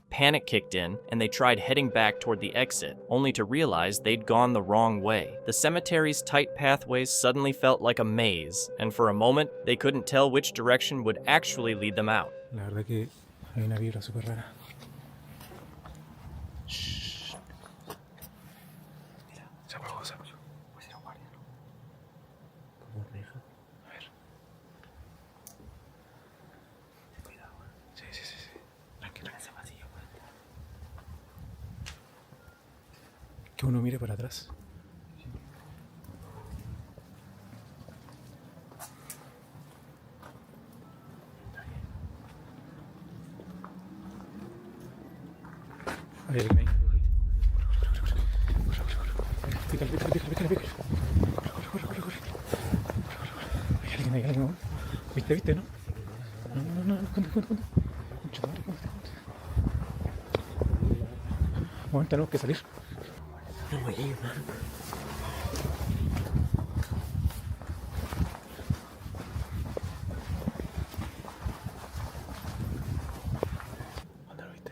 Panic kicked in, and they tried heading back toward the exit, only to realize they'd gone the wrong way. The cemetery's tight pathways suddenly felt like a maze, and for a moment, they couldn't tell which direction would actually lead them out. La verdad que hay una vibra súper rara. Mira, se apagó, se apagó. Pues era un guardia, ¿no? ¿Cómo reja? A ver. Cuidado, ¿eh? Sí. Tranquilo. Ese vacío, pues. Que uno mire para atrás. Hay alguien ahí. Pícale. Corre. Hay alguien ahí, ¿no? ¿Viste, no? No, esconde. Bueno, tenemos que salir. No voy a ir, man. ¿Dónde lo viste?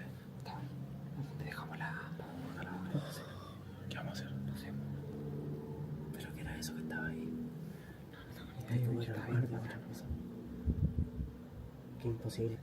Dejamos la... ¿Qué vamos a hacer? No sé. ¿Pero qué era eso que estaba ahí? Qué imposible.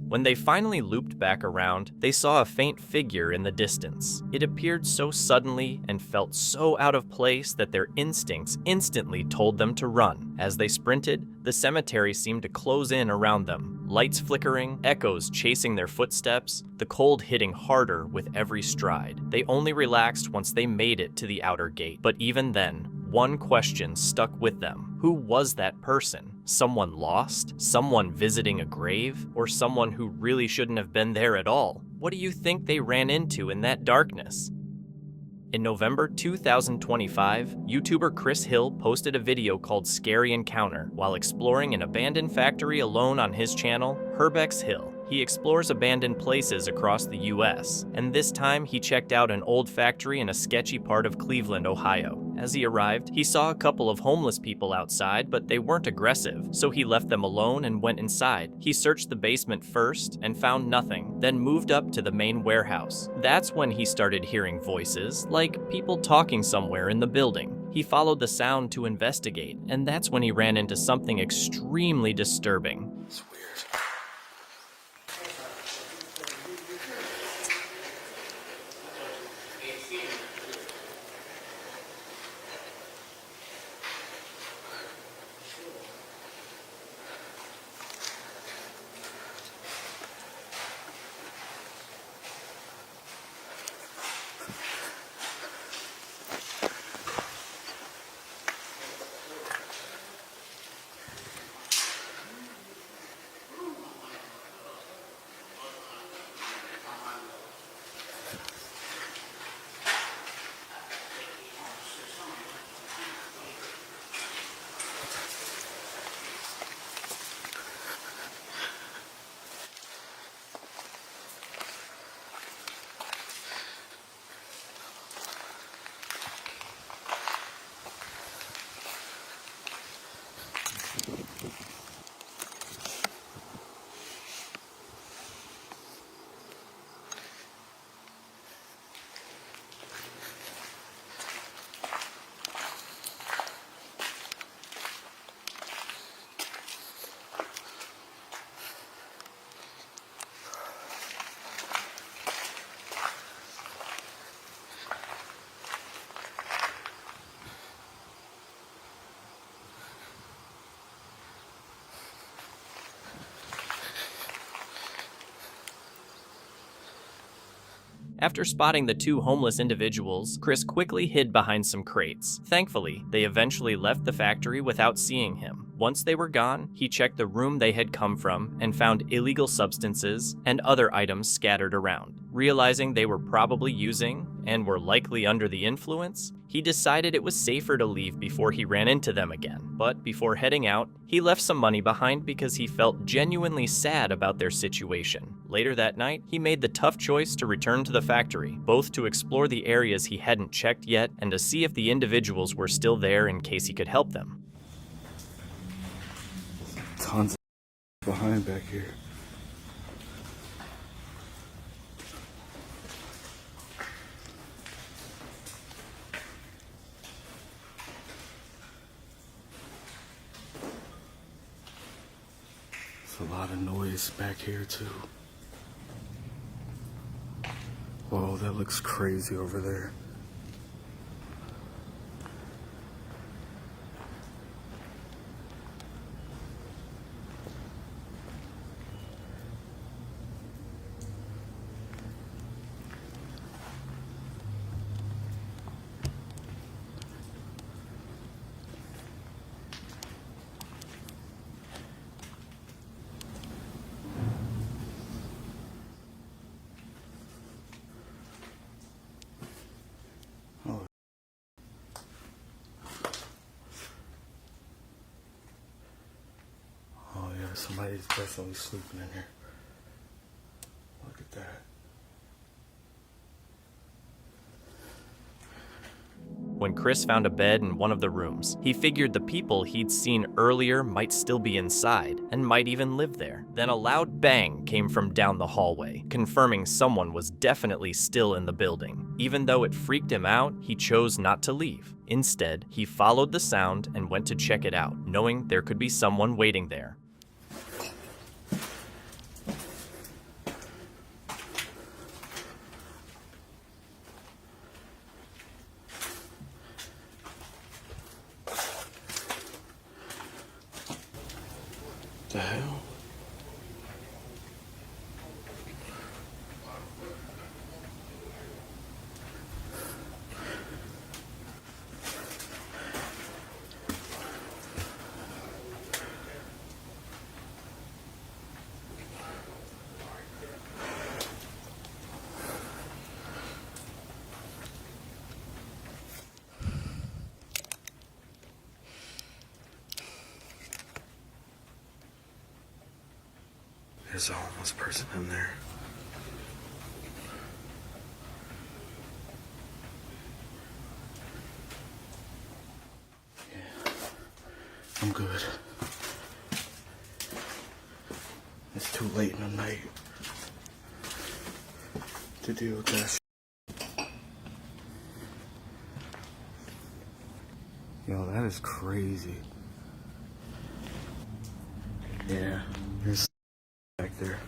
When they finally looped back around, they saw a faint figure in the distance. It appeared so suddenly and felt so out of place that their instincts instantly told them to run. As they sprinted, the cemetery seemed to close in around them, lights flickering, echoes chasing their footsteps, the cold hitting harder with every stride. They only relaxed once they made it to the outer gate. But even then, one question stuck with them. Who was that person? Someone lost? Someone visiting a grave? Or someone who really shouldn't have been there at all? What do you think they ran into in that darkness? In November 2025, YouTuber Chris Hill posted a video called Scary Encounter while exploring an abandoned factory alone on his channel, Herbex Hill. He explores abandoned places across the US, and this time he checked out an old factory in a sketchy part of Cleveland, Ohio. As he arrived, he saw a couple of homeless people outside, but they weren't aggressive, so he left them alone and went inside. He searched the basement first and found nothing, then moved up to the main warehouse. That's when he started hearing voices, like people talking somewhere in the building. He followed the sound to investigate, and that's when he ran into something extremely disturbing. It's weird. After spotting the two homeless individuals, Chris quickly hid behind some crates. Thankfully, they eventually left the factory without seeing him. Once they were gone, he checked the room they had come from and found illegal substances and other items scattered around. Realizing they were probably using and were likely under the influence, he decided it was safer to leave before he ran into them again. But before heading out, he left some money behind because he felt genuinely sad about their situation. Later that night, he made the tough choice to return to the factory, both to explore the areas he hadn't checked yet and to see if the individuals were still there in case he could help them. Tons of behind back here. There's a lot of noise back here too. Whoa, that looks crazy over there. Somebody's definitely sleeping in here. Look at that. When Chris found a bed in one of the rooms, he figured the people he'd seen earlier might still be inside and might even live there. Then a loud bang came from down the hallway, confirming someone was definitely still in the building. Even though it freaked him out, he chose not to leave. Instead, he followed the sound and went to check it out, knowing there could be someone waiting there. The hell? There's a homeless person in there. Yeah, I'm good. It's too late in the night to deal with that shit. Yo, that is crazy. Yeah, there's back there.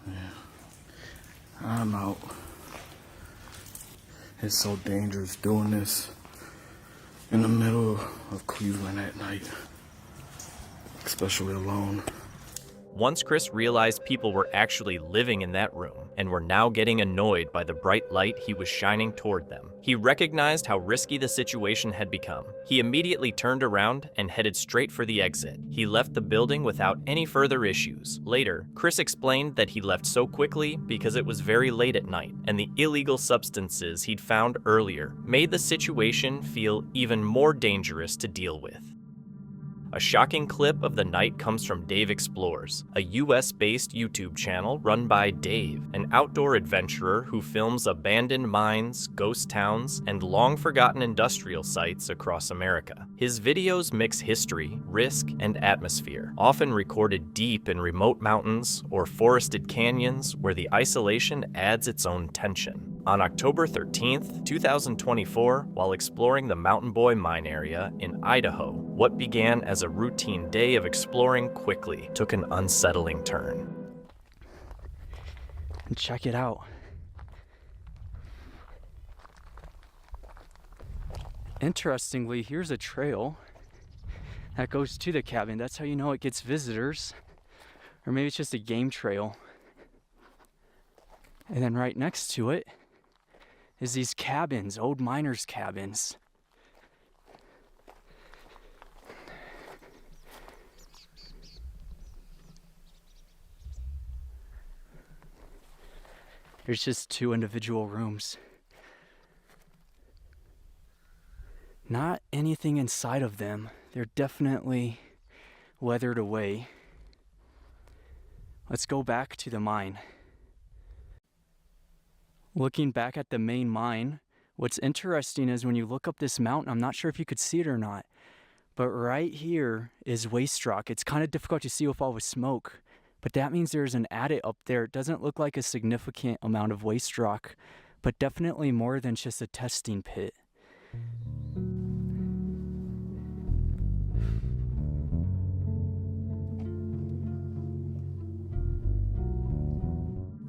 Yeah. I'm out. It's so dangerous doing this in the middle of Cleveland at night, especially alone. Once Chris realized people were actually living in that room and were now getting annoyed by the bright light he was shining toward them, he recognized how risky the situation had become. He immediately turned around and headed straight for the exit. He left the building without any further issues. Later, Chris explained that he left so quickly because it was very late at night, and the illegal substances he'd found earlier made the situation feel even more dangerous to deal with. A shocking clip of the night comes from Dave Explores, a US-based YouTube channel run by Dave, an outdoor adventurer who films abandoned mines, ghost towns, and long-forgotten industrial sites across America. His videos mix history, risk, and atmosphere, often recorded deep in remote mountains or forested canyons where the isolation adds its own tension. On October 13th, 2024, while exploring the Mountain Boy mine area in Idaho, what began as a routine day of exploring quickly took an unsettling turn. And check it out. Interestingly, here's a trail that goes to the cabin. That's how you know it gets visitors. Or maybe it's just a game trail. And then right next to it is these cabins, old miners' cabins. There's just 2 individual rooms. Not anything inside of them. They're definitely weathered away. Let's go back to the mine. Looking back at the main mine, what's interesting is when you look up this mountain, I'm not sure if you could see it or not, but right here is waste rock. It's kind of difficult to see with all the smoke, but that means there's an adit up there. It doesn't look like a significant amount of waste rock, but definitely more than just a testing pit.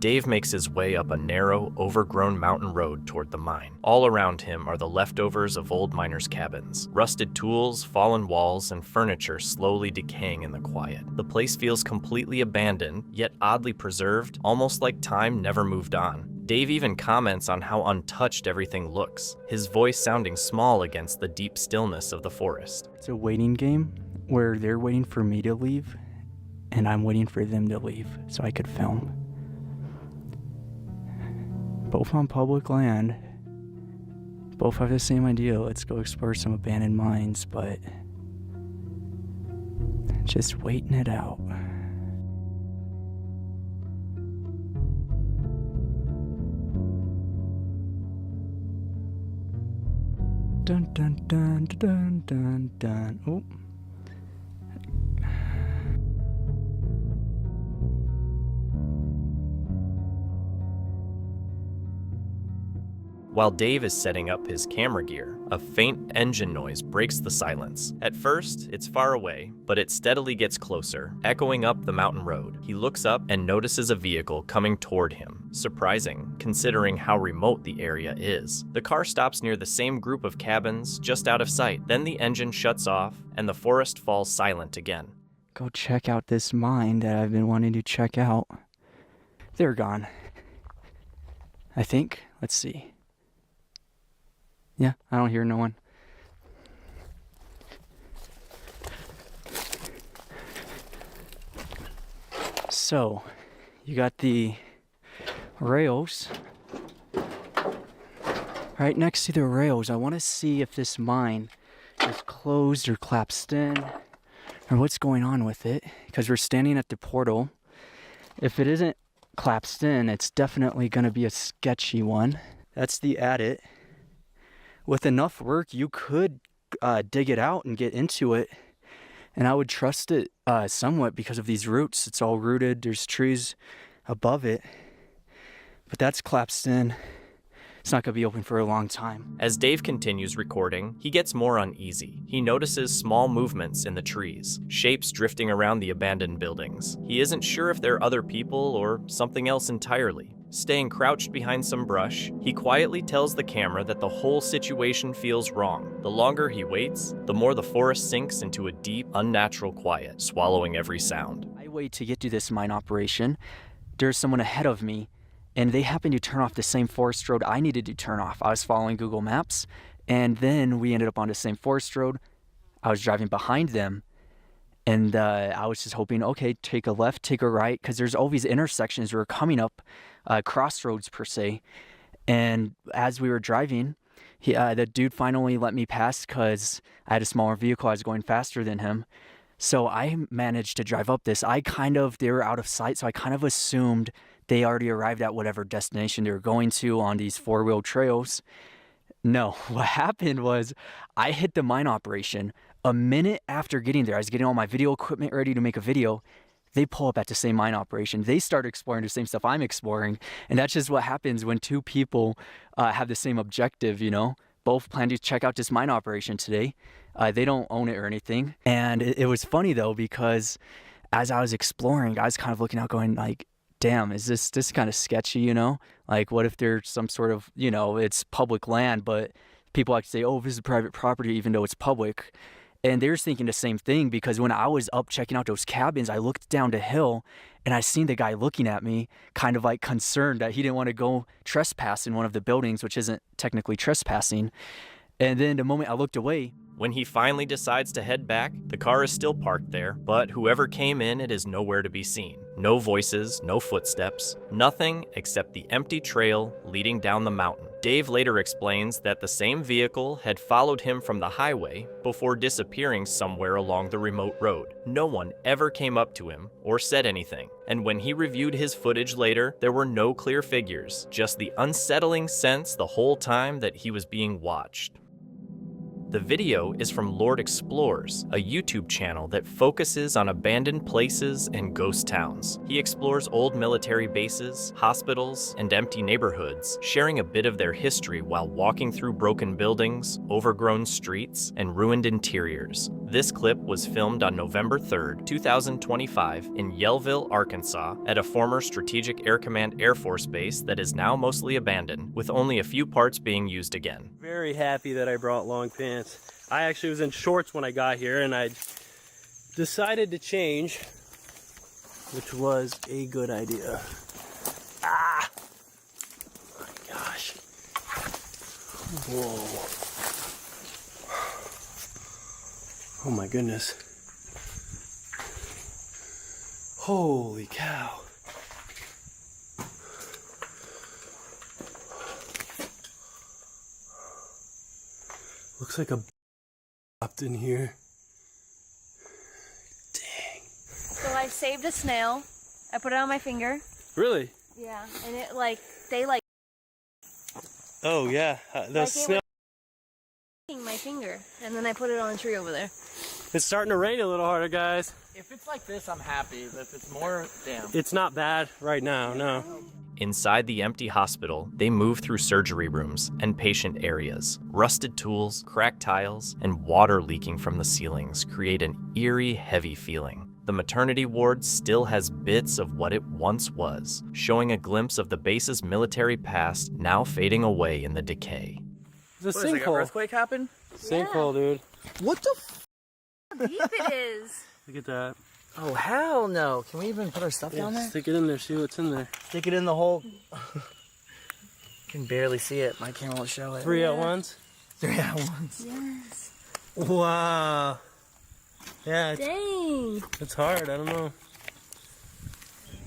Dave makes his way up a narrow, overgrown mountain road toward the mine. All around him are the leftovers of old miners' cabins. Rusted tools, fallen walls, and furniture slowly decaying in the quiet. The place feels completely abandoned, yet oddly preserved, almost like time never moved on. Dave even comments on how untouched everything looks, his voice sounding small against the deep stillness of the forest. It's a waiting game where they're waiting for me to leave, and I'm waiting for them to leave so I could film. Both on public land, both have the same idea, let's go explore some abandoned mines, but just waiting it out. Dun dun dun dun dun dun. Oh. While Dave is setting up his camera gear, a faint engine noise breaks the silence. At first, it's far away, but it steadily gets closer, echoing up the mountain road. He looks up and notices a vehicle coming toward him. Surprising, considering how remote the area is. The car stops near the same group of cabins, just out of sight. Then the engine shuts off, and the forest falls silent again. Go check out this mine that I've been wanting to check out. They're gone. I think. Let's see. Yeah, I don't hear no one. So, you got the rails. Right next to the rails, I want to see if this mine is closed or collapsed in, or what's going on with it, because we're standing at the portal. If it isn't collapsed in, it's definitely going to be a sketchy one. That's the adit. With enough work, you could dig it out and get into it. And I would trust it somewhat because of these roots. It's all rooted. There's trees above it. But that's collapsed in. It's not going to be open for a long time. As Dave continues recording, he gets more uneasy. He notices small movements in the trees, shapes drifting around the abandoned buildings. He isn't sure if they're other people or something else entirely. Staying crouched behind some brush, he quietly tells the camera that the whole situation feels wrong. The longer he waits, the more the forest sinks into a deep, unnatural quiet, swallowing every sound. I wait to get to this mine operation. There's someone ahead of me, and they happened to turn off the same forest road I needed to turn off. I was following Google Maps, and then we ended up on the same forest road. I was driving behind them, and I was just hoping, okay, take a left, take a right, because there's all these intersections we were coming up, crossroads per se. And as we were driving, the dude finally let me pass because I had a smaller vehicle. I was going faster than him. So I managed to drive up this. They were out of sight, so I kind of assumed they already arrived at whatever destination they were going to on these four-wheel trails. No, what happened was I hit the mine operation. A minute after getting there, I was getting all my video equipment ready to make a video. They pull up at the same mine operation. They start exploring the same stuff I'm exploring. And that's just what happens when two people have the same objective, you know? Both plan to check out this mine operation today. They don't own it or anything. And it was funny, though, because as I was exploring, I was kind of looking out going like, damn, is this kind of sketchy, you know? Like, what if there's some sort of, you know, it's public land, but people like to say, oh, this is private property, even though it's public. And they're thinking the same thing, because when I was up checking out those cabins, I looked down the hill and I seen the guy looking at me, kind of like concerned that he didn't want to go trespass in one of the buildings, which isn't technically trespassing. And then the moment I looked away, When he finally decides to head back, the car is still parked there, but whoever came in it is nowhere to be seen. No voices, no footsteps, nothing except the empty trail leading down the mountain. Dave later explains that the same vehicle had followed him from the highway before disappearing somewhere along the remote road. No one ever came up to him or said anything, and when he reviewed his footage later, there were no clear figures, just the unsettling sense the whole time that he was being watched. The video is from Lord Explores, a YouTube channel that focuses on abandoned places and ghost towns. He explores old military bases, hospitals, and empty neighborhoods, sharing a bit of their history while walking through broken buildings, overgrown streets, and ruined interiors. This clip was filmed on November 3rd, 2025 in Yellville, Arkansas, at a former Strategic Air Command Air Force base that is now mostly abandoned, with only a few parts being used again. Very happy that I brought long pants. I actually was in shorts when I got here, and I decided to change, which was a good idea. Ah! Oh my gosh. Whoa. Oh my goodness. Holy cow. Looks like a popped in here. Dang. So I saved a snail. I put it on my finger. Really? Yeah, and it they Oh yeah, the snail. my finger, and then I put it on the tree over there. It's starting to rain a little harder, guys. If it's like this, I'm happy. But if it's more, damn. It's not bad right now, no. Inside the empty hospital, they move through surgery rooms and patient areas. Rusted tools, cracked tiles, and water leaking from the ceilings create an eerie, heavy feeling. The maternity ward still has bits of what it once was, showing a glimpse of the base's military past now fading away in the decay. There's a What, is, like, an sinkhole. earthquake happened? Sinkhole, dude. What the How deep it is. Look at that. Oh, hell no. Can we even put our stuff down there? Stick it in there, see what's in there. Stick it in the hole. Can barely see it. My camera won't show it. 3 at once? 3 at once. Yes. Wow. Yeah, Dang. it's hard, I don't know.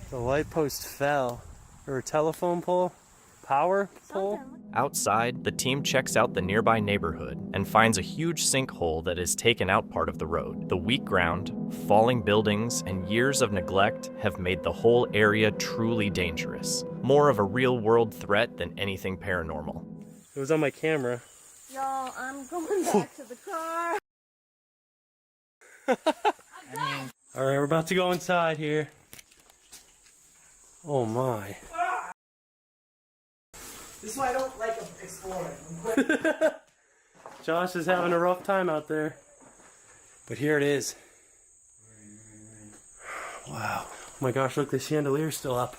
The light post fell. Or a telephone pole? Power pole? Outside, the team checks out the nearby neighborhood and finds a huge sinkhole that has taken out part of the road. The weak ground, falling buildings, and years of neglect have made the whole area truly dangerous. More of a real-world threat than anything paranormal. It was on my camera. Y'all, I'm going back to the car. Alright, we're about to go inside here. Oh my. This is why I don't like exploring. Josh is having a rough time out there. But here it is. Wow. Oh my gosh, look, the chandelier's still up.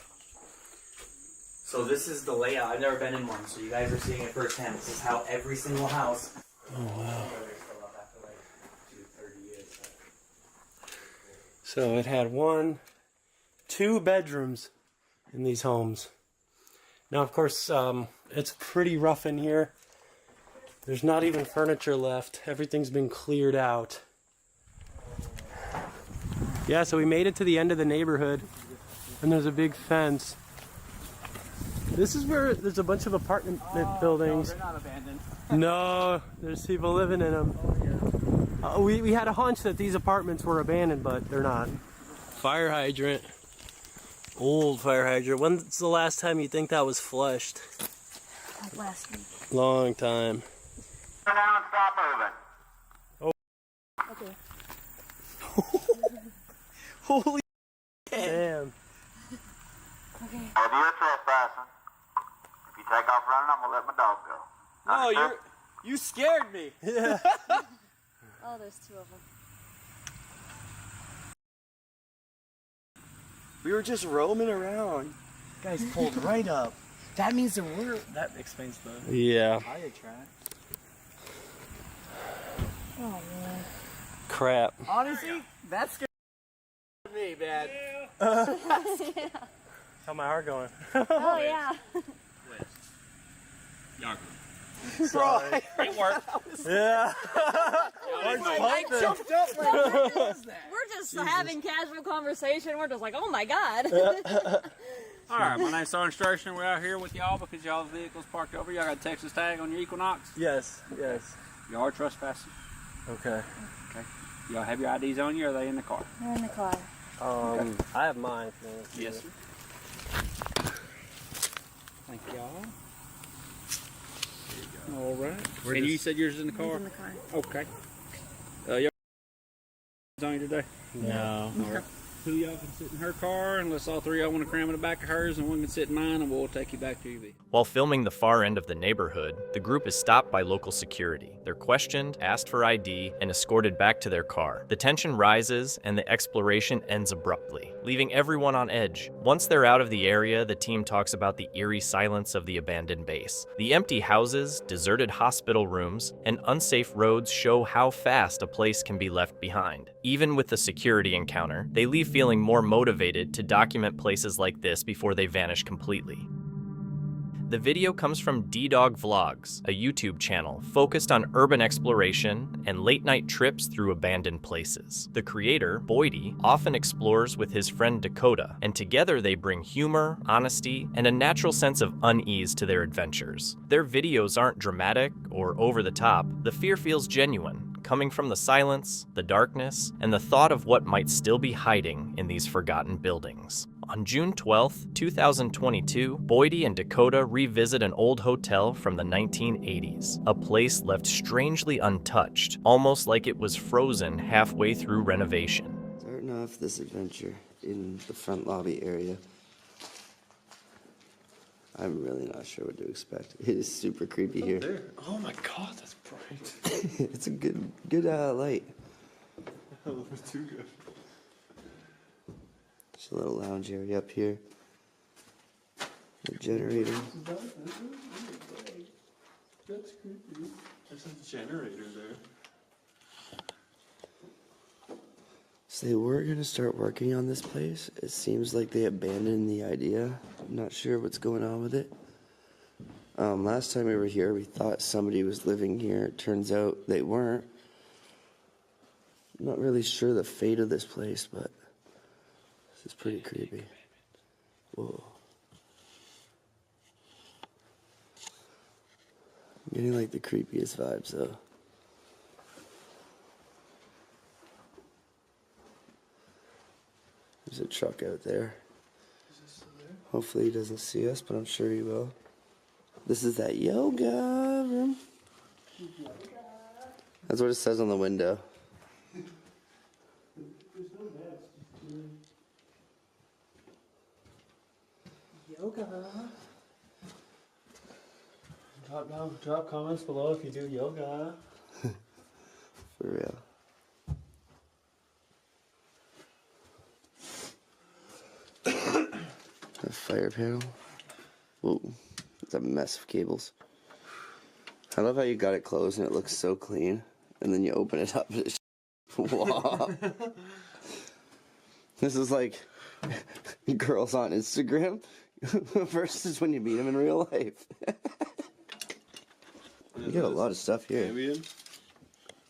So this is the layout. I've never been in one, so you guys are seeing it firsthand. This is how every single house. Oh wow. So it had 2 bedrooms in these homes. Now, of course, it's pretty rough in here. There's not even furniture left. Everything's been cleared out. Yeah, so we made it to the end of the neighborhood, and there's a big fence. This is where there's a bunch of apartment buildings. No, they're not abandoned. No, there's people living in them. We had a hunch that these apartments were abandoned, but they're not. Fire hydrant. Old fire hydrant. When's the last time you think that was flushed? Like last week. Long time. Oh. Okay. Holy damn. Okay. If you're trespassing, if you take off running, I'm gonna let my dog go. No, you scared me. Yeah. Oh, there's 2 of them. We were just roaming around. Guys pulled right up. That means there were. That explains the Yeah. tire track. Oh man. Crap. Honestly, that's scared me, man. How's my heart going? Oh yeah. Bro, it worked. Yeah. I jumped up like, what is that? We're just having casual conversation. We're just like, oh my god. All right, my name's Sergeant Sturgeon. We're out here with y'all because y'all's vehicle's parked over. Y'all got a Texas tag on your Equinox? Yes, yes. Y'all are trespassing. Okay. Okay. Y'all have your IDs on you, or are they in the car? They're in the car. Okay. I have mine. Yes, sir. Thank y'all. All right. And you said yours is in the car? It's in the car. Okay. Y'all on you today? No. All right. Two of y'all can sit in her car, unless all three of y'all want to cram in the back of hers, and one can sit in mine, and we'll take you back to your vehicle. While filming the far end of the neighborhood, the group is stopped by local security. They're questioned, asked for ID, and escorted back to their car. The tension rises, and the exploration ends abruptly, leaving everyone on edge. Once they're out of the area, the team talks about the eerie silence of the abandoned base. The empty houses, deserted hospital rooms, and unsafe roads show how fast a place can be left behind. Even with the security encounter, they leave feeling more motivated to document places like this before they vanish completely. The video comes from D-Dog Vlogs, a YouTube channel focused on urban exploration and late-night trips through abandoned places. The creator, Bothy, often explores with his friend Dakota, and together they bring humor, honesty, and a natural sense of unease to their adventures. Their videos aren't dramatic or over-the-top. The fear feels genuine, coming from the silence, the darkness, and the thought of what might still be hiding in these forgotten buildings. On June 12, 2022, Bothy and Dakota revisit an old hotel from the 1980s, a place left strangely untouched, almost like it was frozen halfway through renovation. Starting off this adventure in the front lobby area. I'm really not sure what to expect. It is super creepy here. There. Oh my god, that's bright. It's a good light. Oh, it's too good. Just a little lounge area up here. A generator. That's creepy. There's a generator there. So they were going to start working on this place. It seems like they abandoned the idea. I'm not sure what's going on with it. Last time we were here, we thought somebody was living here. It turns out they weren't. I'm not really sure the fate of this place, but this is pretty creepy. Whoa. I'm getting like the creepiest vibes though. There's a truck out there. Hopefully he doesn't see us, but I'm sure he will. This is that yoga room. That's what it says on the window. Yoga. Drop comments below if you do yoga. For real. A fire panel. Whoa, it's a mess of cables. I love how you got it closed and it looks so clean, and then you open it up and it's wow. This is like girls on Instagram versus when you meet them in real life. You got a lot of stuff here.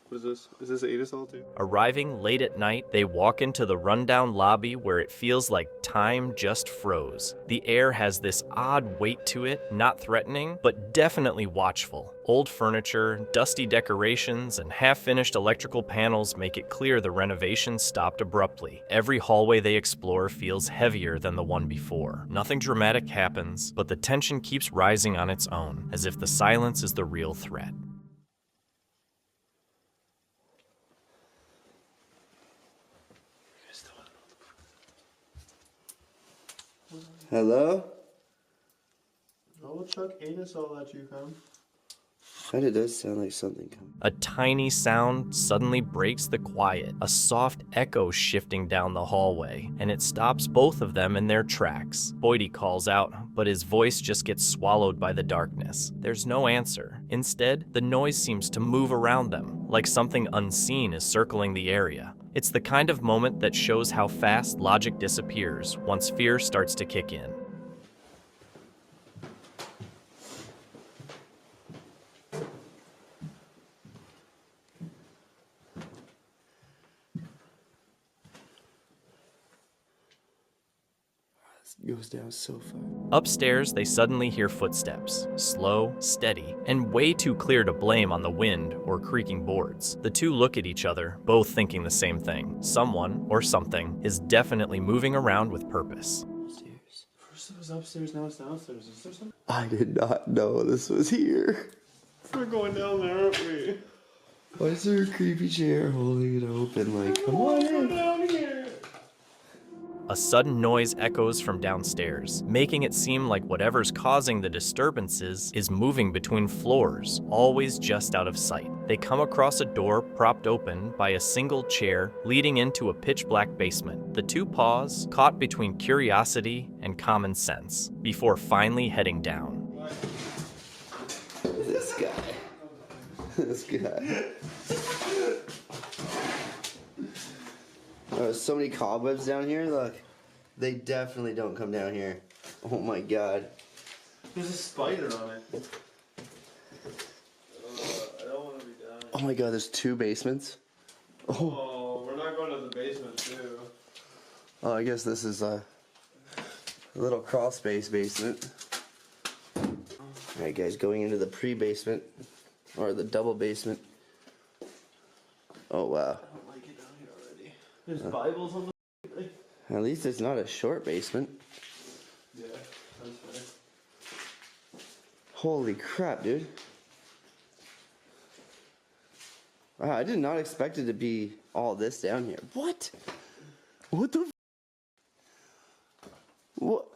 What is this? Is this Adisol too? Arriving late at night, they walk into the rundown lobby where it feels like time just froze. The air has this odd weight to it, not threatening, but definitely watchful. Old furniture, dusty decorations, and half-finished electrical panels make it clear the renovation stopped abruptly. Every hallway they explore feels heavier than the one before. Nothing dramatic happens, but the tension keeps rising on its own, as if the silence is the real threat. Hello? Oh, Chuck Adisol at you, come. Kinda does sound like something coming. A tiny sound suddenly breaks the quiet, a soft echo shifting down the hallway, and it stops both of them in their tracks. Bothy calls out, but his voice just gets swallowed by the darkness. There's no answer. Instead, the noise seems to move around them, like something unseen is circling the area. It's the kind of moment that shows how fast logic disappears once fear starts to kick in. It goes down so far. Upstairs, they suddenly hear footsteps, slow, steady, and way too clear to blame on the wind or creaking boards. The two look at each other, both thinking the same thing. Someone, or something, is definitely moving around with purpose. First it was upstairs, now it's downstairs. Is there something? I did not know this was here. We're going down there, aren't we? Why is there a creepy chair holding it open? Like, come on in. Down here. A sudden noise echoes from downstairs, making it seem like whatever's causing the disturbances is moving between floors, always just out of sight. They come across a door propped open by a single chair leading into a pitch-black basement. The two pause, caught between curiosity and common sense, before finally heading down. This guy. This guy. There's so many cobwebs down here. Look, they definitely don't come down here. Oh my god. There's a spider on it. I don't want to be down. Oh my god, there's 2 basements. Oh, we're not going to the basement too. Oh, I guess this is a little crawl space basement. Alright guys, going into the pre-basement, or the double basement. Oh wow. I don't like it down here already. There's Bibles on the thing. At least it's not a short basement. Yeah, that's fair. Holy crap, dude. Wow, I did not expect it to be all this down here. What? What the What?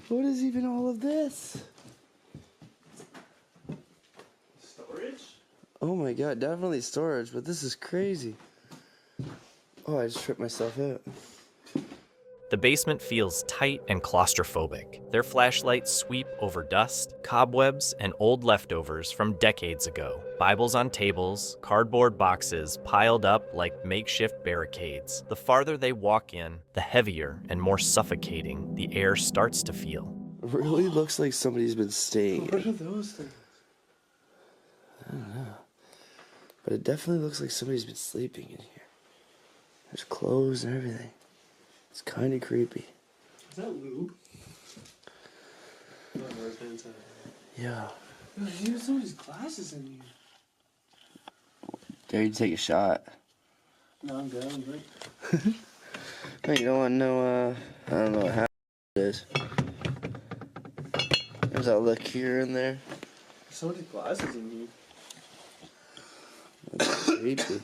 What is even all of this? Storage? Oh my god, definitely storage, but this is crazy. Oh, I just tripped myself out. The basement feels tight and claustrophobic. Their flashlights sweep over dust, cobwebs, and old leftovers from decades ago. Bibles on tables, cardboard boxes piled up like makeshift barricades. The farther they walk in, the heavier and more suffocating the air starts to feel. It really looks like somebody's been staying What in. are those things? I don't know. But it definitely looks like somebody's been sleeping in here. There's clothes and everything. It's kind of creepy. Is that lube? Yeah. There's so many glasses in here. Dare you to take a shot? No, I'm good. I'm good. Hey, you don't want to know, I don't know what happened it is. There's a liqueur in there. There's so many glasses in here. That's creepy.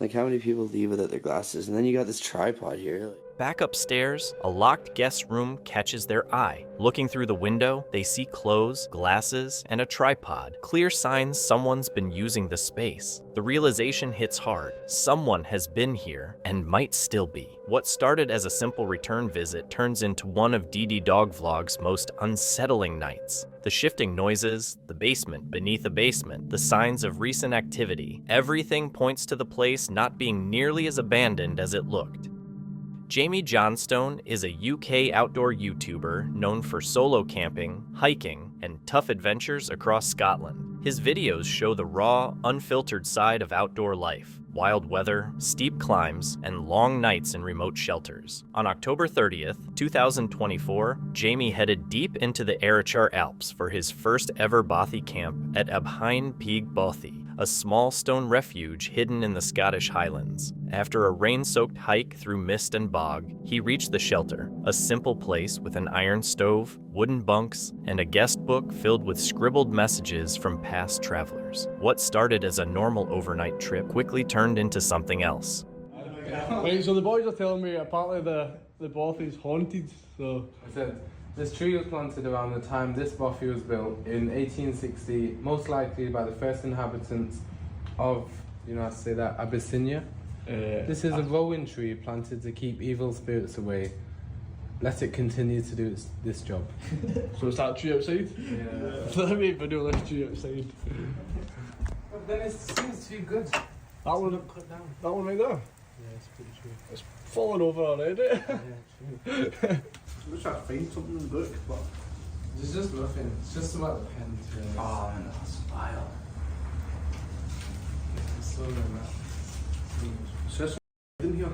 Like, how many people leave without their glasses? And then you got this tripod here. Back upstairs, a locked guest room catches their eye. Looking through the window, they see clothes, glasses, and a tripod. Clear signs someone's been using the space. The realization hits hard. Someone has been here and might still be. What started as a simple return visit turns into one of DD Dog Vlog's most unsettling nights. The shifting noises, the basement beneath a basement, the signs of recent activity, everything points to the place not being nearly as abandoned as it looked. Jamie Johnstone is a UK outdoor YouTuber known for solo camping, hiking, and tough adventures across Scotland. His videos show the raw, unfiltered side of outdoor life: wild weather, steep climbs, and long nights in remote shelters. On October 30th, 2024, Jamie headed deep into the Ayrshire Alps for his first ever bothy camp at Abhain Peak Bothy, a small stone refuge hidden in the Scottish Highlands. After a rain-soaked hike through mist and bog, he reached the shelter, a simple place with an iron stove, wooden bunks, and a guest book filled with scribbled messages from past travelers. What started as a normal overnight trip quickly turned into something else. Right, so the boys are telling me apparently the bothy's haunted, so... I said, this tree was planted around the time this bothy was built in 1860, most likely by the first inhabitants of, Abyssinia. This is a rowan tree planted to keep evil spirits away. Let it continue to do this job. So it's that tree outside? Yeah. Let me video this tree outside. But then it seems to be good. That one right there? Yeah, it's pretty true. It's falling over already. Yeah, true. I'm just trying to find something in the book, but... There's just nothing. It's just about the pen, really. Oh, man, that's vile. It's so that. Is there some in here?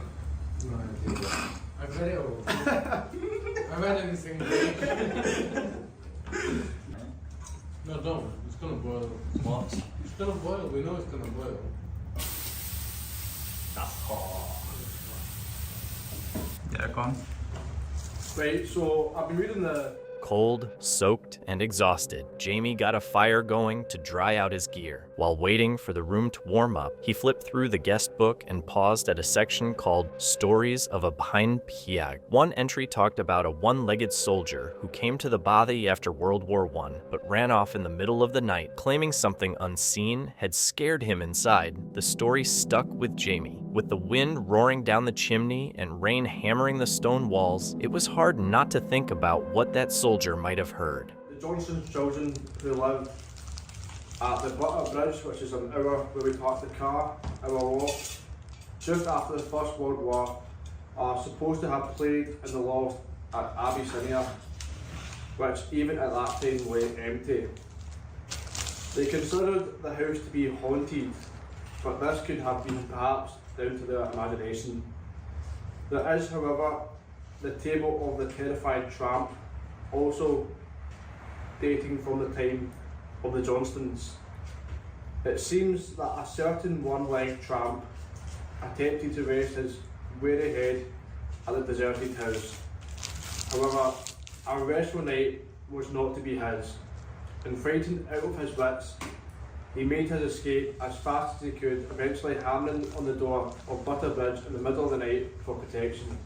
No idea. I've read anything. No, don't. It's gonna boil. What? It's gonna boil. We know it's gonna boil. That's hot. Yeah, go on. Right, so I've been reading the. Cold, soaked, and exhausted, Jamie got a fire going to dry out his gear. While waiting for the room to warm up, he flipped through the guest book and paused at a section called Stories of a Behind Piag. One entry talked about a one-legged soldier who came to the bothy after World War I, but ran off in the middle of the night, claiming something unseen had scared him inside. The story stuck with Jamie. With the wind roaring down the chimney and rain hammering the stone walls, it was hard not to think about what that soldier might have heard. The Johnston's children who live at the Bothy Bridge, which is an hour where we parked the car, our walk, just after the First World War, are supposed to have played in the loft at Abyssinia, which even at that time lay empty. They considered the house to be haunted, but this could have been perhaps down to their imagination. There is, however, the table of the terrified tramp, also dating from the time of the Johnstons. It seems that a certain one-legged tramp attempted to rest his weary head at the deserted house. However, a restful night was not to be his, and frightened out of his wits, he made his escape as fast as he could, eventually hammering on the door of Bothy Bridge in the middle of the night for protection.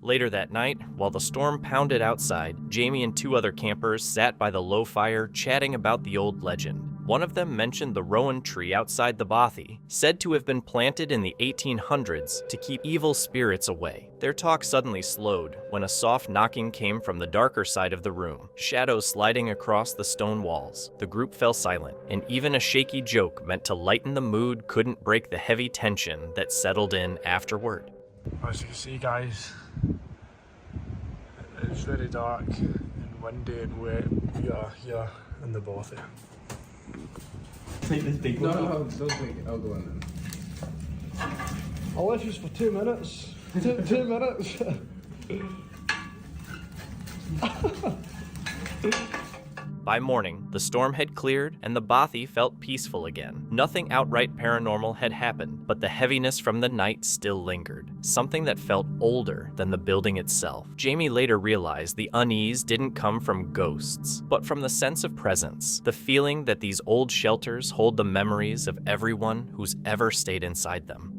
Later that night, while the storm pounded outside, Jamie and two other campers sat by the low fire chatting about the old legend. One of them mentioned the rowan tree outside the bothy, said to have been planted in the 1800s to keep evil spirits away. Their talk suddenly slowed when a soft knocking came from the darker side of the room, shadows sliding across the stone walls. The group fell silent, and even a shaky joke meant to lighten the mood couldn't break the heavy tension that settled in afterward. As you can see, guys, it's very dark and windy and wet. We are here in the bothy. Take this big one. No, don't take it. I'll go on then. I'll let you for 2 minutes. 2 minutes. By morning, the storm had cleared and the bothy felt peaceful again. Nothing outright paranormal had happened, but the heaviness from the night still lingered, something that felt older than the building itself. Jamie later realized the unease didn't come from ghosts, but from the sense of presence, the feeling that these old shelters hold the memories of everyone who's ever stayed inside them.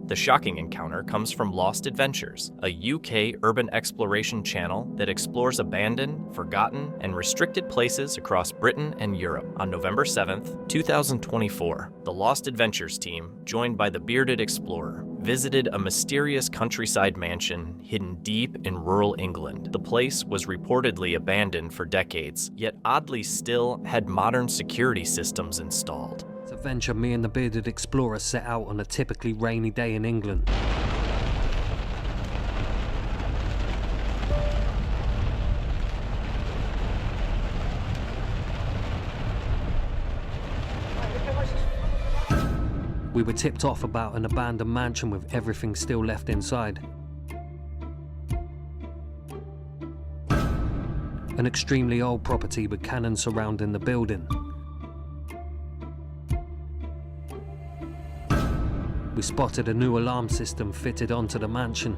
The shocking encounter comes from Lost Adventures, a UK urban exploration channel that explores abandoned, forgotten, and restricted places across Britain and Europe. On November 7th, 2024, the Lost Adventures team, joined by the bearded explorer, visited a mysterious countryside mansion hidden deep in rural England. The place was reportedly abandoned for decades, yet oddly still had modern security systems installed. Adventure, me and the bearded explorer set out on a typically rainy day in England. We were tipped off about an abandoned mansion with everything still left inside. An extremely old property with cannons surrounding the building. We spotted a new alarm system fitted onto the mansion.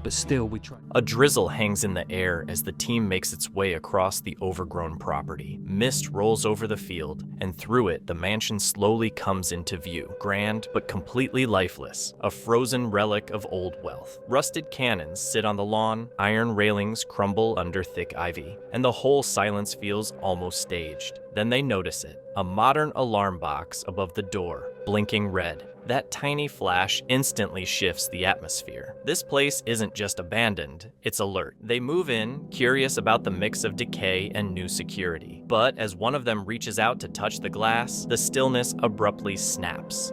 But still, we tried. A drizzle hangs in the air as the team makes its way across the overgrown property. Mist rolls over the field, and through it, the mansion slowly comes into view. Grand, but completely lifeless, a frozen relic of old wealth. Rusted cannons sit on the lawn, iron railings crumble under thick ivy, and the whole silence feels almost staged. Then they notice it, a modern alarm box above the door, blinking red. That tiny flash instantly shifts the atmosphere. This place isn't just abandoned, it's alert. They move in, curious about the mix of decay and new security. But as one of them reaches out to touch the glass, the stillness abruptly snaps.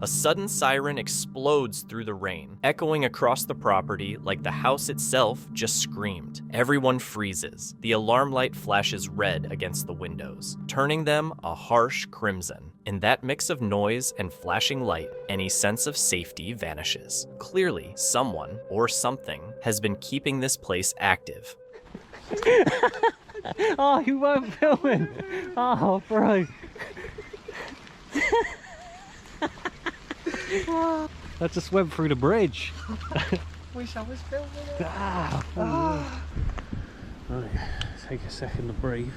A sudden siren explodes through the rain, echoing across the property like the house itself just screamed. Everyone freezes. The alarm light flashes red against the windows, turning them a harsh crimson. In that mix of noise and flashing light, any sense of safety vanishes. Clearly, someone or something has been keeping this place active. Oh, you weren't filming. Oh, bro. I just went through the bridge. Wish I was filming it. Right, take a second to breathe.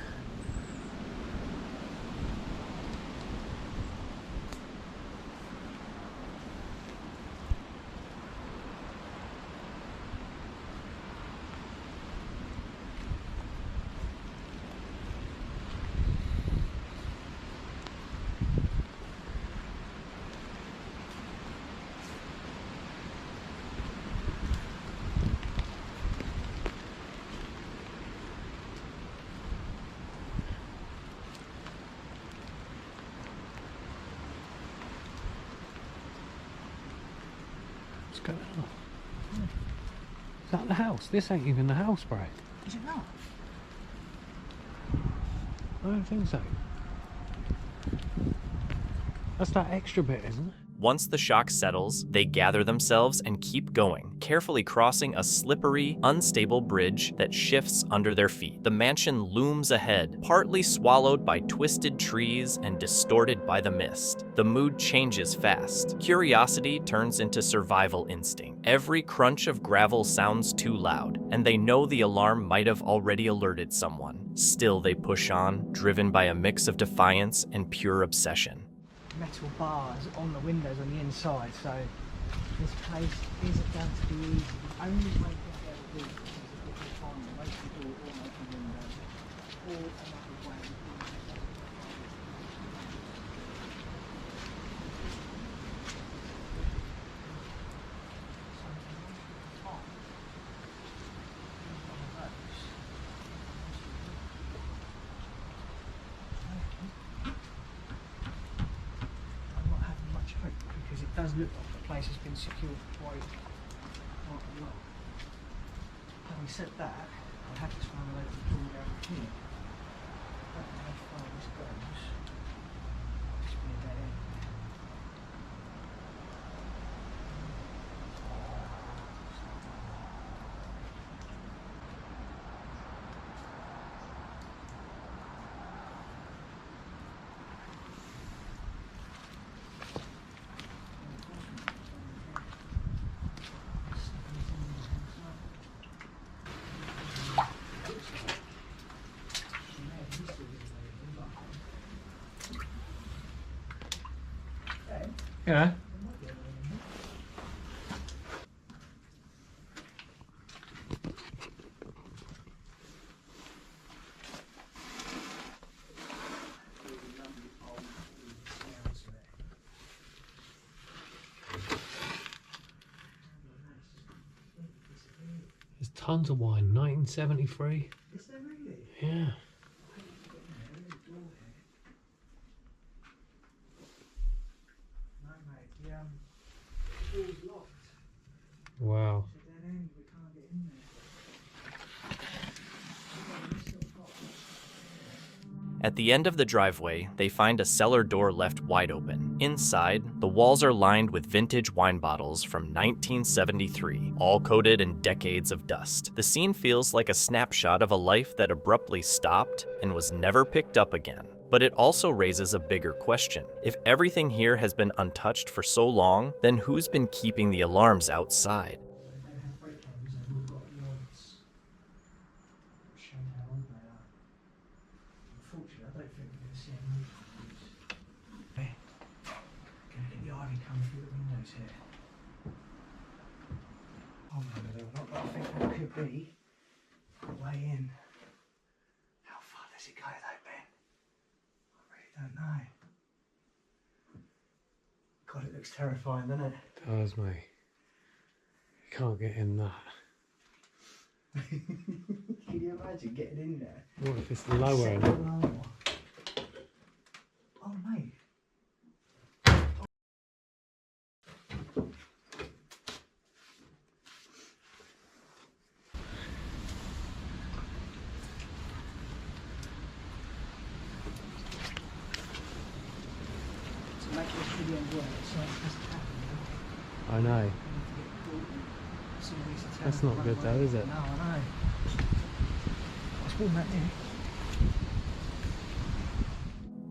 What's going on? Is that the house? This ain't even the house, bro. Is it not? I don't think so. That's that extra bit, isn't it? Once the shock settles, they gather themselves and keep going, carefully crossing a slippery, unstable bridge that shifts under their feet. The mansion looms ahead, partly swallowed by twisted trees and distorted by the mist. The mood changes fast. Curiosity turns into survival instinct. Every crunch of gravel sounds too loud, and they know the alarm might have already alerted someone. Still, they push on, driven by a mix of defiance and pure obsession. Metal bars on the windows on the inside, so this place isn't going to be easy. The only way to get a route is if we find a way to do it or make a window or another way. Because it does look like the place has been secured quite a lot. Having said that, I have to find a way to pull down here. I don't know how far this goes. It's been a dead end. Yeah. There's tons of wine. 1973. Is there really? Yeah. Wow. At the end of the driveway, they find a cellar door left wide open. Inside, the walls are lined with vintage wine bottles from 1973, all coated in decades of dust. The scene feels like a snapshot of a life that abruptly stopped and was never picked up again. But it also raises a bigger question. If everything here has been untouched for so long, then who's been keeping the alarms outside? Be the way in. How far does it go though, Ben? I really don't know. God, it looks terrifying, doesn't it? It does, mate. You can't get in that. Can you imagine getting in there? What if it's lower? Oh mate, I know. That's not good though, is it? No, I know. Let's walk back in.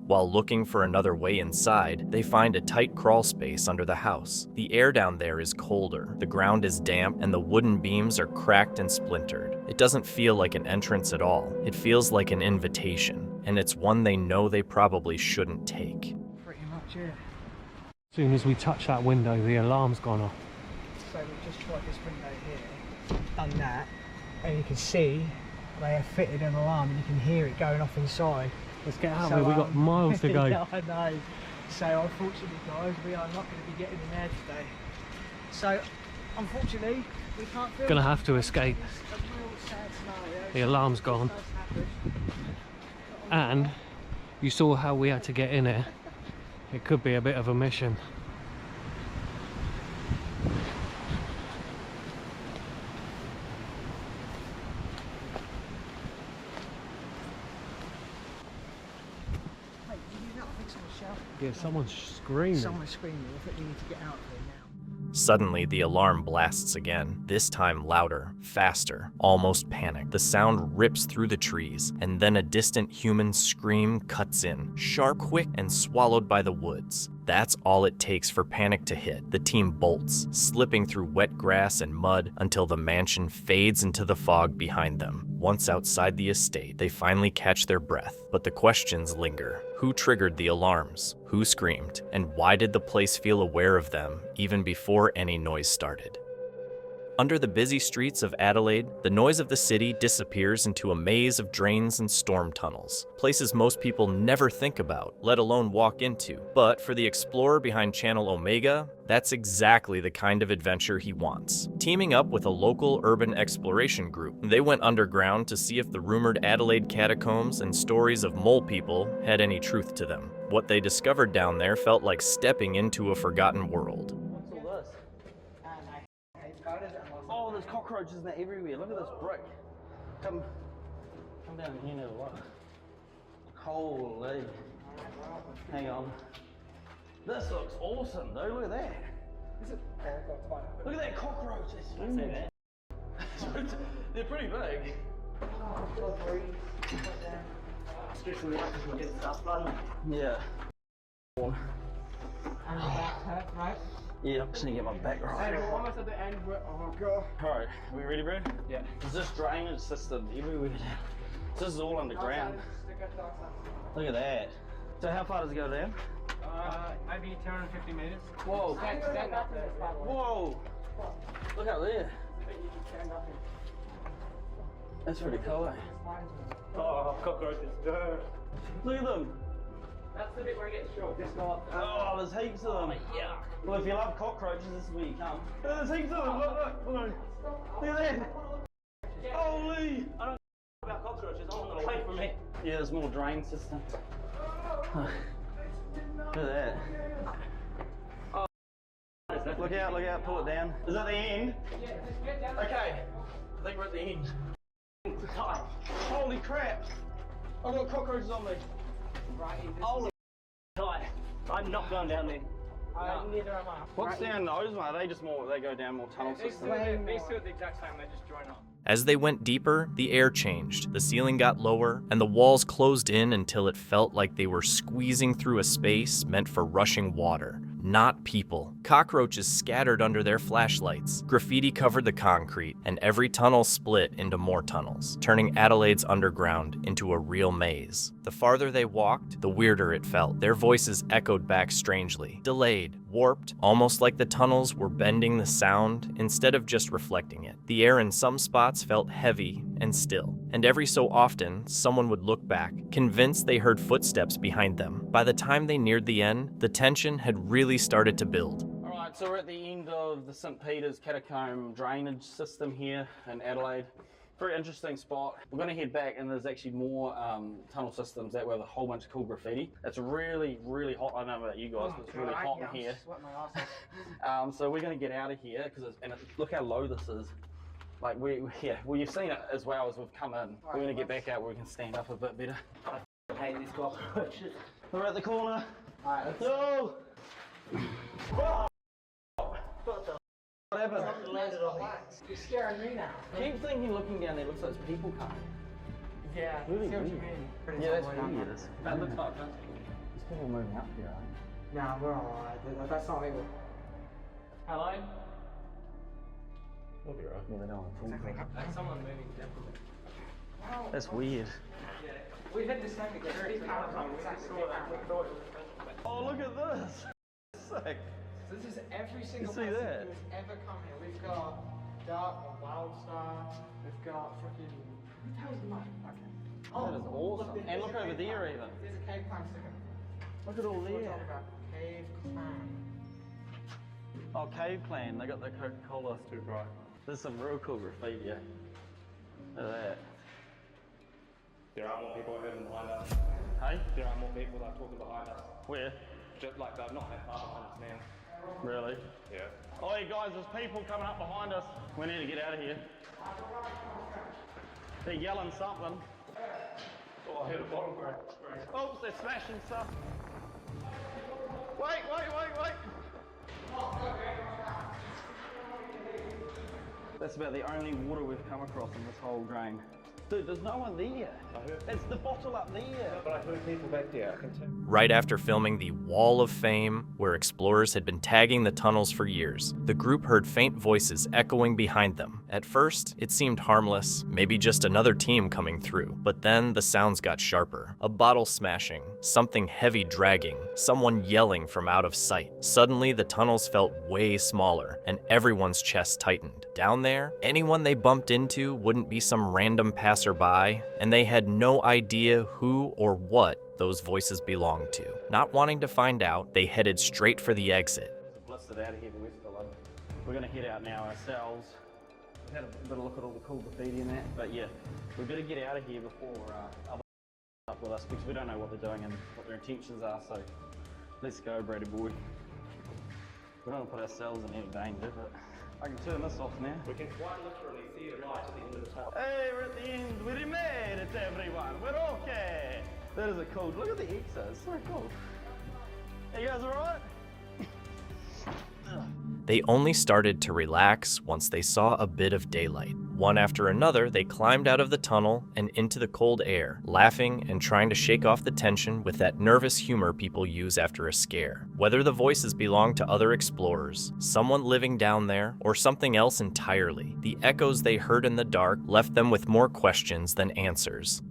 While looking for another way inside, they find a tight crawl space under the house. The air down there is colder, the ground is damp, and the wooden beams are cracked and splintered. It doesn't feel like an entrance at all. It feels like an invitation, and it's one they know they probably shouldn't take. Pretty much, yeah. As soon as we touch that window, the alarm's gone off. So we've just tried this window here, done that, and you can see they have fitted an alarm and you can hear it going off inside. Let's get out of here, we've got miles to go. Yeah, I know. So unfortunately guys, we are not going to be getting in there today. So unfortunately, we can't film. Gonna have to escape. It's a real sad scenario. The alarm's gone. And you saw how we had to get in here. It could be a bit of a mission. Yeah, someone's screaming. Someone's screaming. I think we need to get out of here now. Suddenly, the alarm blasts again, this time louder, faster, almost panicked. The sound rips through the trees, and then a distant human scream cuts in, sharp, quick, and swallowed by the woods. That's all it takes for panic to hit. The team bolts, slipping through wet grass and mud until the mansion fades into the fog behind them. Once outside the estate, they finally catch their breath, but the questions linger. Who triggered the alarms? Who screamed? And why did the place feel aware of them even before any noise started? Under the busy streets of Adelaide, the noise of the city disappears into a maze of drains and storm tunnels, places most people never think about, let alone walk into. But for the explorer behind Channel Omega, that's exactly the kind of adventure he wants. Teaming up with a local urban exploration group, they went underground to see if the rumored Adelaide catacombs and stories of mole people had any truth to them. What they discovered down there felt like stepping into a forgotten world. Oh, there's cockroaches in there everywhere. Look at this brick. Come down here now. What? Holy. Hang on. This looks awesome, though. Look at that. Look at that cockroach. That's huge. They're pretty big. Especially after we get stuff done. Yeah. And the back hurt, right? Yeah, I'm just gonna get my back right. And we're almost at the end. Oh god. Alright, are we ready, Brad? Yeah. There's this drainage system everywhere now. This is all underground. Look at that. So how far does it go down? Maybe 250 meters. Whoa. Stand up there. Whoa. Look out there. That's pretty cool, eh? Oh, cockroaches. Look at them. That's the bit where it gets short. This not. Oh, there's heaps of them. Yeah. Well, if you love cockroaches, this is where you come. There's heaps of them. Look. Look at that. Holy. I don't know about cockroaches. I want them away from me. Yeah, there's more drain system. Look at that. Oh. Look out, pull it down. Is that the end? Yeah. Okay. I think we're at the end. Holy crap. I've got cockroaches on me. Holy tight. I'm not going down there. Neither am I. What's down those one? Are they just more, they go down more tunnel systems? These two are the exact same, they just join up. As they went deeper, the air changed, the ceiling got lower, and the walls closed in until it felt like they were squeezing through a space meant for rushing water. Not people. Cockroaches scattered under their flashlights. Graffiti covered the concrete, and every tunnel split into more tunnels, turning Adelaide's underground into a real maze. The farther they walked, the weirder it felt. Their voices echoed back strangely, delayed, warped, almost like the tunnels were bending the sound instead of just reflecting it. The air in some spots felt heavy and still, and every so often, someone would look back, convinced they heard footsteps behind them. By the time they neared the end, the tension had really started to build. Alright, so we're at the end of the St. Peter's catacomb drainage system here in Adelaide. Very interesting spot. We're going to head back and there's actually more tunnel systems that way with a whole bunch of cool graffiti. It's really, really hot. I don't know about you guys, but it's really hot in here. So we're going to get out of here because look how low this is. Like well you've seen it as well as we've come in. We're going to get back out where we can stand up a bit better. I hate these cockroaches. We're at the corner. Alright, let's go. What happened? Something landed on me. You're scaring me now. Keep thinking looking down there looks like it's people coming. Yeah, Really see what you weird. mean. Yeah, that's weird. That looks like that. There's people moving up here, right? Nah, we're alright. That's not legal. Hello? We'll be right. Yeah, they don't want to talk. That's someone moving definitely. That's weird. Yeah. We hit this thing again. Oh, look at this. Sick. So this is every single see person that? who's ever come here. We've got Dark or Wildstar. We've got freaking. Who the hell's the mic? Okay. That is awesome. And look over there even. There's a cave clan sticker. Look at all That's what we're there. talking about. Cave clan. Oh, Cave Clan. They got the Coca-Cola. It's too bright. There's some real cool graffiti. Yeah. Look at that. There are more people over behind us. Hey? There are more people that are talking behind us. Where? Just like they're not that far behind us now. Really? Yeah. Oh, hey guys, there's people coming up behind us. We need to get out of here. They're yelling something. Oh, I heard a bottle break. Oops, they're smashing stuff. Wait, wait, wait, wait. That's about the only water we've come across in this whole drain. Dude, there's no one there. It's the bottle up there. No, but I heard people back there. I can tell. Right after filming the Wall of Fame, where explorers had been tagging the tunnels for years, the group heard faint voices echoing behind them. At first, it seemed harmless, maybe just another team coming through. But then the sounds got sharper. A bottle smashing, something heavy dragging, someone yelling from out of sight. Suddenly, the tunnels felt way smaller, and everyone's chest tightened. Down there, anyone they bumped into wouldn't be some random passerby, and they had no idea who or what those voices belonged to. Not wanting to find out, they headed straight for the exit. Blisted out of here, but we're still in. We're gonna head out now ourselves. We've had a bit of look at all the cool graffiti and that, but yeah, we better get out of here before other up with us, because we don't know what they're doing and what their intentions are, so let's go, Brady boy. We don't want to put ourselves in any danger, but I can turn this off now. We can quite literally see a light at the end of the tunnel. Hey, we're at the end. We made it, everyone. We're okay. That is a cool. Look at the exit. It's so cool. Hey, you guys all right? They only started to relax once they saw a bit of daylight. One after another, they climbed out of the tunnel and into the cold air, laughing and trying to shake off the tension with that nervous humor people use after a scare. Whether the voices belonged to other explorers, someone living down there, or something else entirely, the echoes they heard in the dark left them with more questions than answers.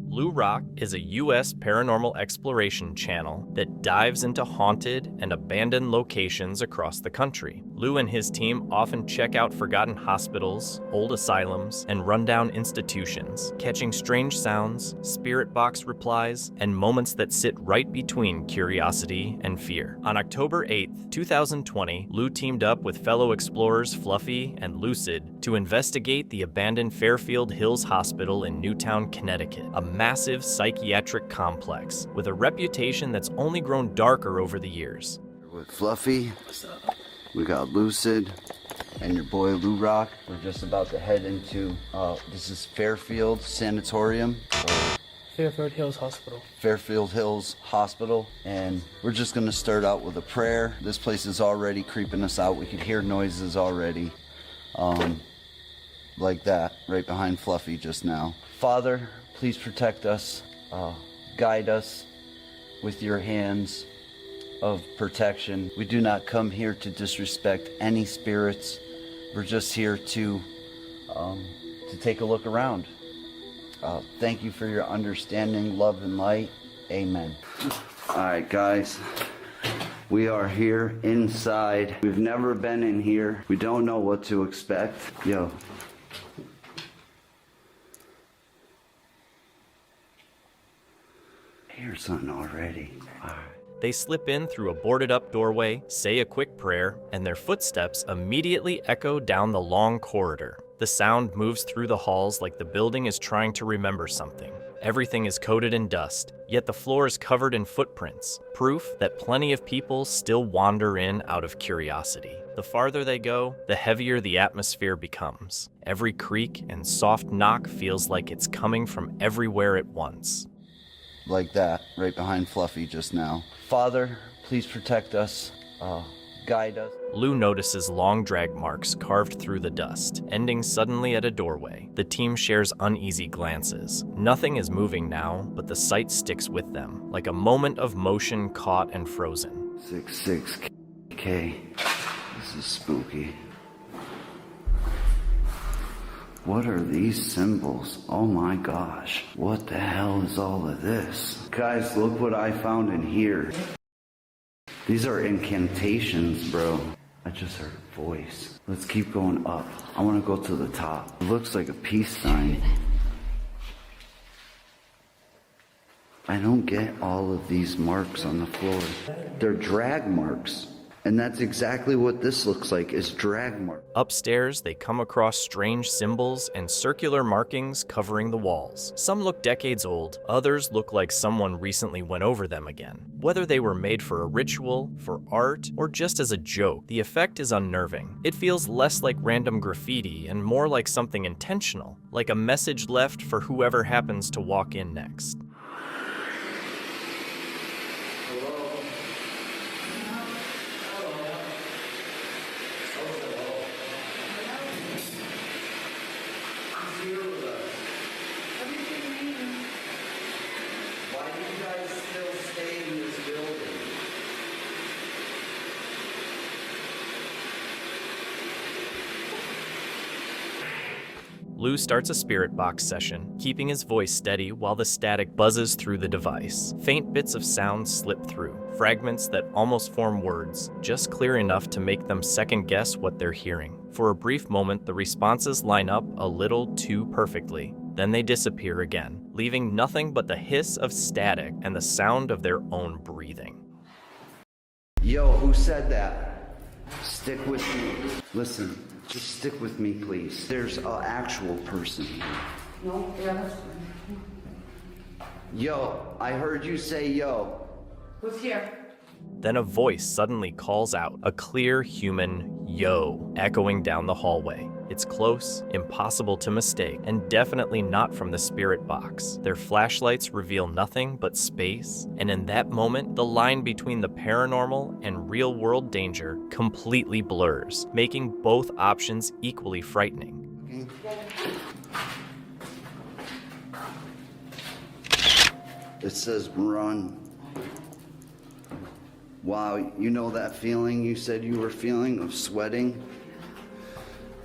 Blue Rock is a U.S. paranormal exploration channel that dives into haunted and abandoned locations across the country. Lou and his team often check out forgotten hospitals, old asylums, and rundown institutions, catching strange sounds, spirit box replies, and moments that sit right between curiosity and fear. On October 8th, 2020, Lou teamed up with fellow explorers Fluffy and Lucid to investigate the abandoned Fairfield Hills Hospital in Newtown, Connecticut, a massive psychiatric complex with a reputation that's only grown darker over the years. With Fluffy, we got Lucid, and your boy Lou Rock. We're just about to head into, this is Fairfield Sanatorium. Fairfield Hills Hospital. Fairfield Hills Hospital, and we're just gonna start out with a prayer. This place is already creeping us out. We could hear noises already, like that, right behind Fluffy just now. Father, please protect us, guide us with your hands of protection. We do not come here to disrespect any spirits. We're just here to take a look around. Thank you for your understanding, love, and light. Amen. All right, guys. We are here inside. We've never been in here. We don't know what to expect. Yo. I hear something already. All right. They slip in through a boarded-up doorway, say a quick prayer, and their footsteps immediately echo down the long corridor. The sound moves through the halls like the building is trying to remember something. Everything is coated in dust, yet the floor is covered in footprints, proof that plenty of people still wander in out of curiosity. The farther they go, the heavier the atmosphere becomes. Every creak and soft knock feels like it's coming from everywhere at once. like that, right behind Fluffy just now. Father, please protect us, guide us. Lou notices long drag marks carved through the dust, ending suddenly at a doorway. The team shares uneasy glances. Nothing is moving now, but the sight sticks with them, like a moment of motion caught and frozen. 66K. This is spooky. What are these symbols? Oh my gosh. What the hell is all of this? Guys, look what I found in here. These are incantations, bro. I just heard a voice. Let's keep going up. I want to go to the top. It looks like a peace sign. I don't get all of these marks on the floor. They're drag marks. And that's exactly what this looks like, is drag marks. Upstairs, they come across strange symbols and circular markings covering the walls. Some look decades old, others look like someone recently went over them again. Whether they were made for a ritual, for art, or just as a joke, the effect is unnerving. It feels less like random graffiti and more like something intentional, like a message left for whoever happens to walk in next. Lou starts a spirit box session, keeping his voice steady while the static buzzes through the device. Faint bits of sound slip through, fragments that almost form words, just clear enough to make them second guess what they're hearing. For a brief moment, the responses line up a little too perfectly. Then they disappear again, leaving nothing but the hiss of static and the sound of their own breathing. Yo, who said that? Stick with me. Listen. Just stick with me, please. There's an actual person here. No, yeah, that's fine. Yo, I heard you say yo. Who's here? Then a voice suddenly calls out, a clear human yo, echoing down the hallway. It's close, impossible to mistake, and definitely not from the spirit box. Their flashlights reveal nothing but space, and in that moment, the line between the paranormal and real-world danger completely blurs, making both options equally frightening. It says run. Wow, you know that feeling you said you were feeling of sweating?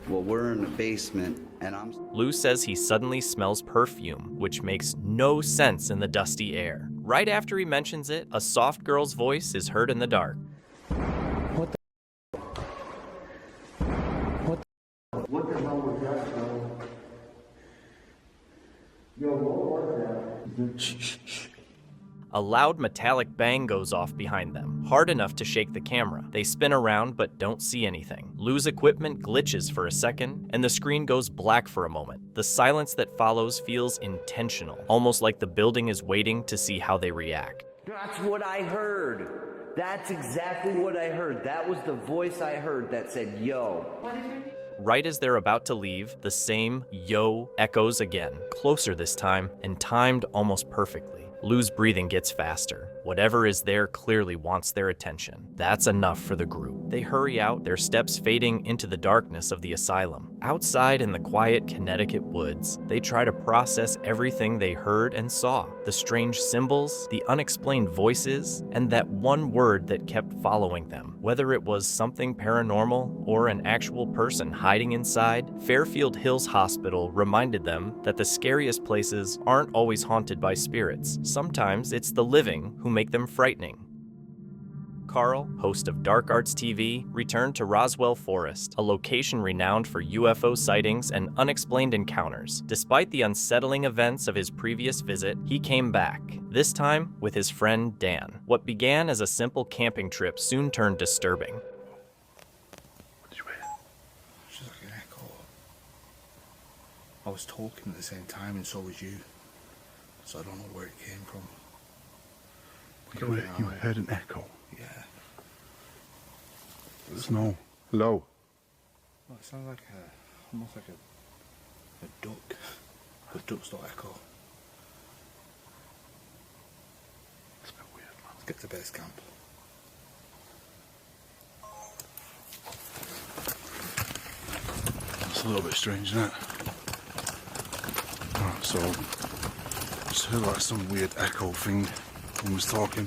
Well, we're in the basement, and Lou says he suddenly smells perfume, which makes no sense in the dusty air. Right after he mentions it, a soft girl's voice is heard in the dark. What the hell was that, bro? Yo, what was that? Shh. A loud metallic bang goes off behind them, hard enough to shake the camera. They spin around but don't see anything. Lou's equipment glitches for a second, and the screen goes black for a moment. The silence that follows feels intentional, almost like the building is waiting to see how they react. That's what I heard. That's exactly what I heard. That was the voice I heard that said, yo. Right as they're about to leave, the same yo echoes again, closer this time, and timed almost perfectly. Lou's breathing gets faster. Whatever is there clearly wants their attention. That's enough for the group. They hurry out, their steps fading into the darkness of the asylum. Outside in the quiet Connecticut woods, they try to process everything they heard and saw. The strange symbols, the unexplained voices, and that one word that kept following them. Whether it was something paranormal or an actual person hiding inside, Fairfield Hills Hospital reminded them that the scariest places aren't always haunted by spirits. Sometimes it's the living who make them frightening. Carl, host of Dark Arts TV, returned to Roswell Forest, a location renowned for UFO sightings and unexplained encounters. Despite the unsettling events of his previous visit, he came back, this time with his friend Dan. What began as a simple camping trip soon turned disturbing. What did you hear? It's just like an echo. I was talking at the same time and so was you. So I don't know where it came from. You heard an echo? Yeah. It's no. Hello? Well, it sounds like almost like a duck. But ducks don't echo. get to base camp. It's a little bit strange, isn't it? Alright, so just heard like some weird echo thing when we was talking.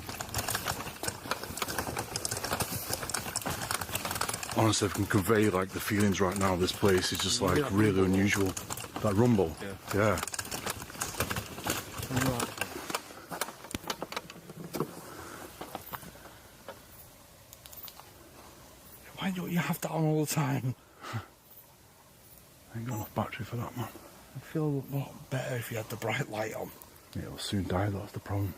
Honestly, I can convey like the feelings right now. This place is just like really unusual. That rumble. Yeah. Why don't you have that on all the time? I ain't got enough battery for that, man. I feel a lot better if you had the bright light on. Yeah, it'll soon die, that's the problem.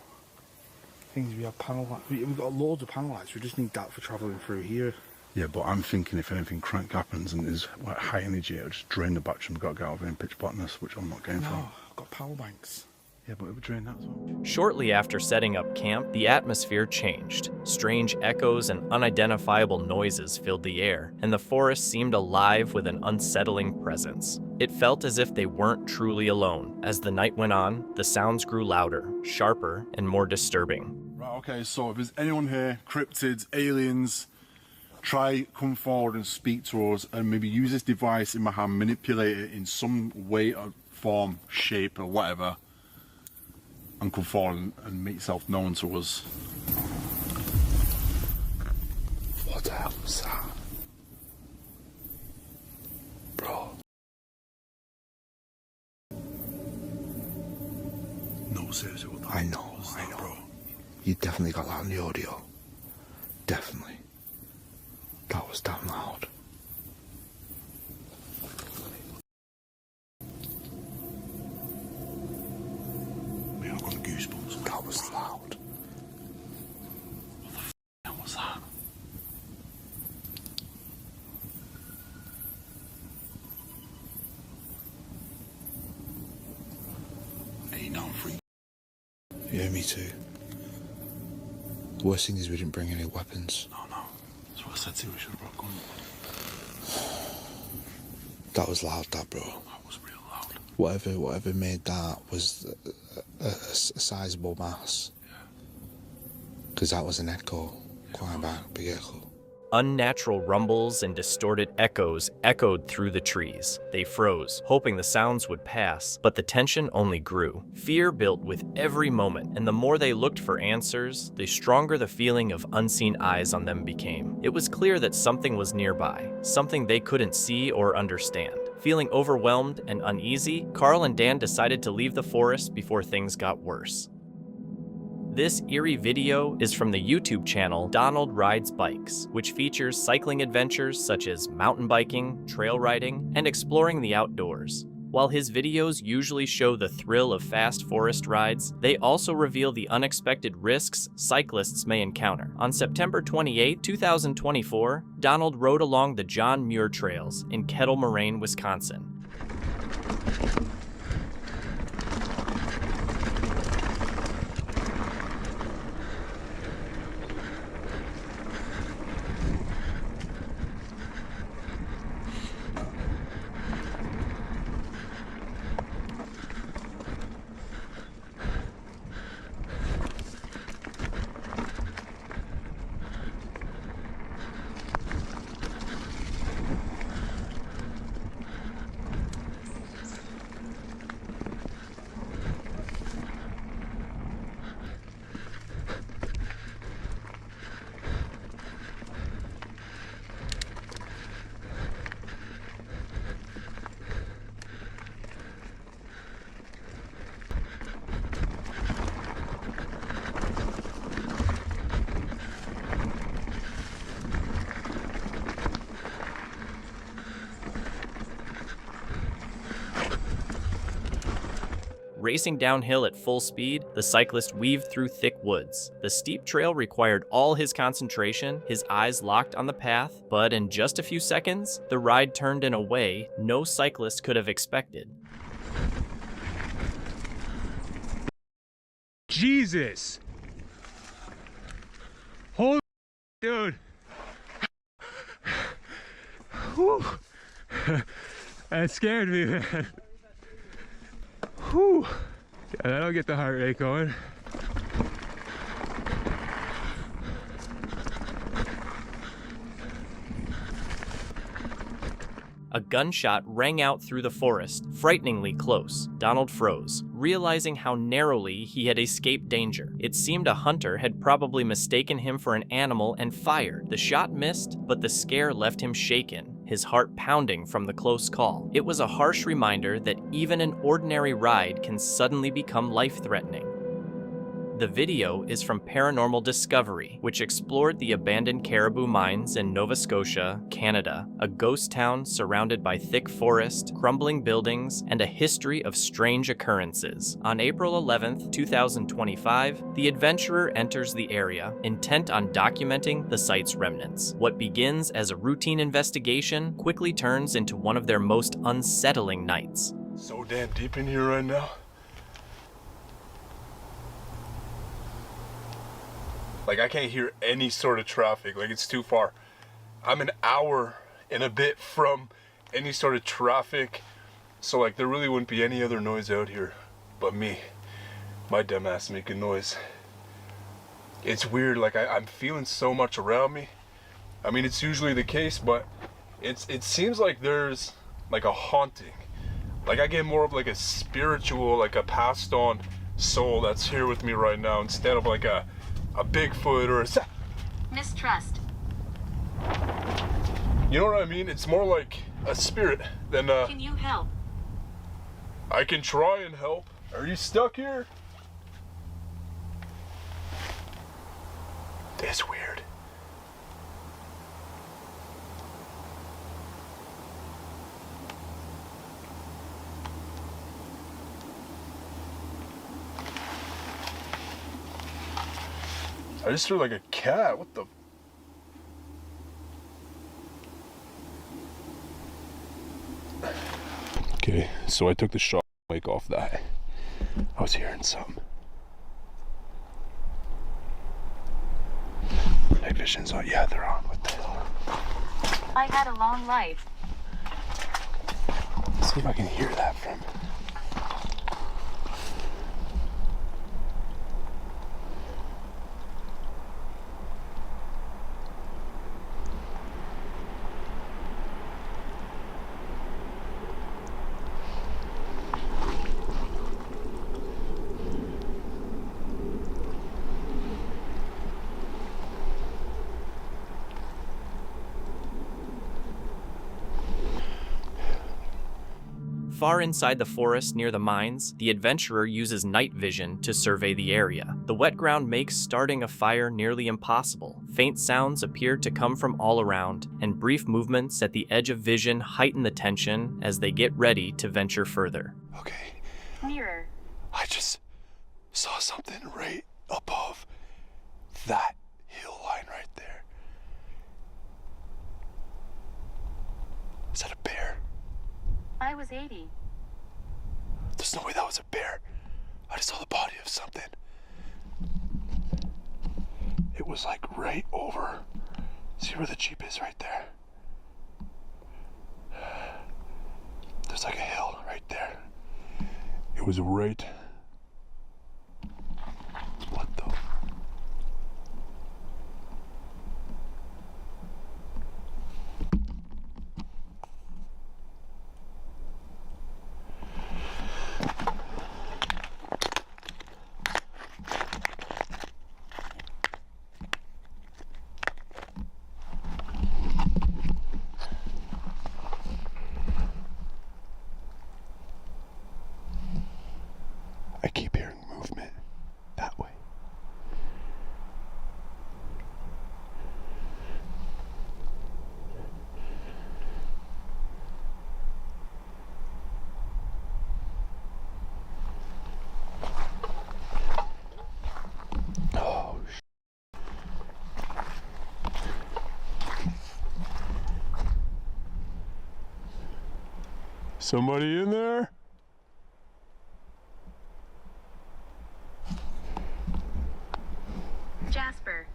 Things we have panel lights. We've got loads of panel lights. We just need that for travelling through here. Yeah, but I'm thinking if anything crank happens and there's like high energy, it'll just drain the battery and we've got to get out of here in pitch blackness, which I'm not going for. I've got power banks. Yeah, but it would drain that as well. Shortly after setting up camp, the atmosphere changed. Strange echoes and unidentifiable noises filled the air, and the forest seemed alive with an unsettling presence. It felt as if they weren't truly alone. As the night went on, the sounds grew louder, sharper, and more disturbing. Right, okay, so if there's anyone here, cryptids, aliens, try come forward and speak to us and maybe use this device in my hand, manipulate it in some way or form, shape or whatever, and come forward and make yourself known to us. What the hell was that? Bro. No, seriously, what the hell was that, bro? You definitely got that on the audio. Definitely. That was damn loud. Man, I've got goosebumps. That was loud. What the hell was that? Hey, now I'm free. Yeah, me too. The worst thing is we didn't bring any weapons. No. That's what I said to you, we should have brought guns. That was loud, that, bro. That was real loud. Whatever made that was a sizable mass. Yeah. Because that was an echo. Quite a big echo. Unnatural rumbles and distorted echoes echoed through the trees. They froze, hoping the sounds would pass, but the tension only grew. Fear built with every moment, and the more they looked for answers, the stronger the feeling of unseen eyes on them became. It was clear that something was nearby, something they couldn't see or understand. Feeling overwhelmed and uneasy, Carl and Dan decided to leave the forest before things got worse. This eerie video is from the YouTube channel Donald Rides Bikes, which features cycling adventures such as mountain biking, trail riding, and exploring the outdoors. While his videos usually show the thrill of fast forest rides, they also reveal the unexpected risks cyclists may encounter. On September 28, 2024, Donald rode along the John Muir Trails in Kettle Moraine, Wisconsin. Racing downhill at full speed, the cyclist weaved through thick woods. The steep trail required all his concentration, his eyes locked on the path, but in just a few seconds, the ride turned in a way no cyclist could have expected. Jesus! Holy dude! Whew. That scared me, man. Whew. Yeah, that'll get the heart rate going. A gunshot rang out through the forest, frighteningly close. Donald froze, realizing how narrowly he had escaped danger. It seemed a hunter had probably mistaken him for an animal and fired. The shot missed, but the scare left him shaken, his heart pounding from the close call. It was a harsh reminder that even an ordinary ride can suddenly become life-threatening. The video is from Paranormal Discovery, which explored the abandoned caribou mines in Nova Scotia, Canada, a ghost town surrounded by thick forest, crumbling buildings, and a history of strange occurrences. On April 11, 2025, the adventurer enters the area, intent on documenting the site's remnants. What begins as a routine investigation quickly turns into one of their most unsettling nights. So damn deep in here right now. Like, I can't hear any sort of traffic. Like, it's too far. I'm an hour and a bit from any sort of traffic. So, like, there really wouldn't be any other noise out here but me. My dumb ass making noise. It's weird. Like, I'm feeling so much around me. I mean, it's usually the case, but it seems like there's, like, a haunting. Like, I get more of, like, a spiritual, like, a passed on soul that's here with me right now instead of, like, a Bigfoot or a... Mistrust. You know what I mean? It's more like a spirit than Can you help? I can try and help. Are you stuck here? It's weird. I just heard like a cat. What the? Okay, so I took the shot mic off that. I was hearing something. Night vision's on. Yeah, they're on. What the hell? I had a long life. Let's see if I can hear that from. Far inside the forest near the mines, the adventurer uses night vision to survey the area. The wet ground makes starting a fire nearly impossible. Faint sounds appear to come from all around, and brief movements at the edge of vision heighten the tension as they get ready to venture further. Okay. Mirror. I just saw something right above that hill line right there. Is that a bear? I was 80. There's no way that was a bear. I just saw the body of something. It was like right over. See where the Jeep is right there? There's like a hill right there. It was right. What the? I keep hearing movement that way. Oh, somebody in there? Jasper.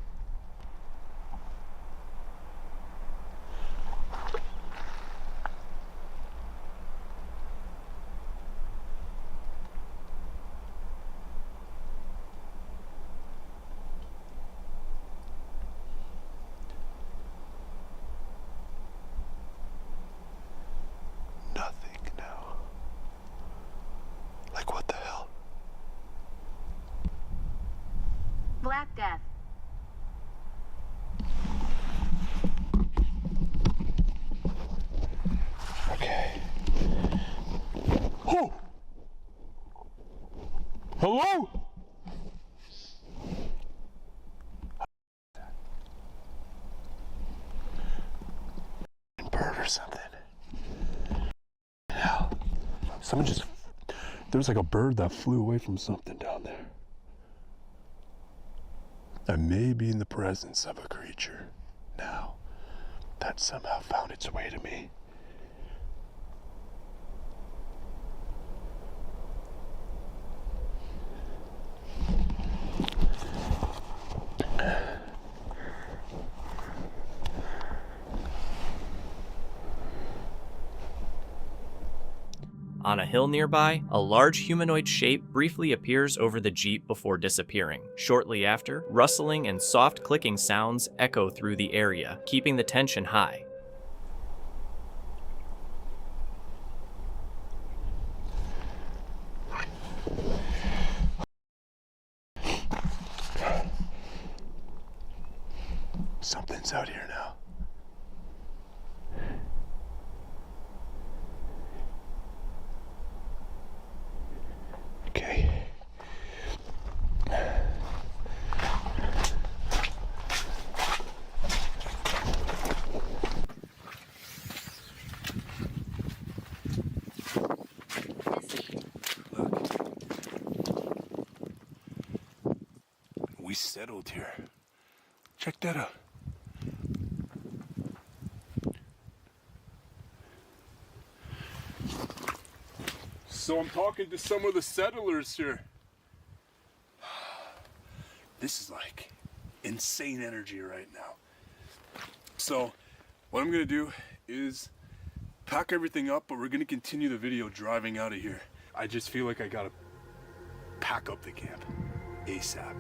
death. Okay. Oh! Hello? Bird or something. Hell. Someone just... There was like a bird that flew away from something down there. I may be in the presence of a creature now that somehow found its way to me. On a hill nearby, a large humanoid shape briefly appears over the Jeep before disappearing. Shortly after, rustling and soft clicking sounds echo through the area, keeping the tension high. Something's out here now. Okay. Look. We settled here. Check that out. So I'm talking to some of the settlers here. This is like insane energy right now. So what I'm gonna do is pack everything up, but we're gonna continue the video driving out of here. I just feel like I gotta pack up the camp ASAP.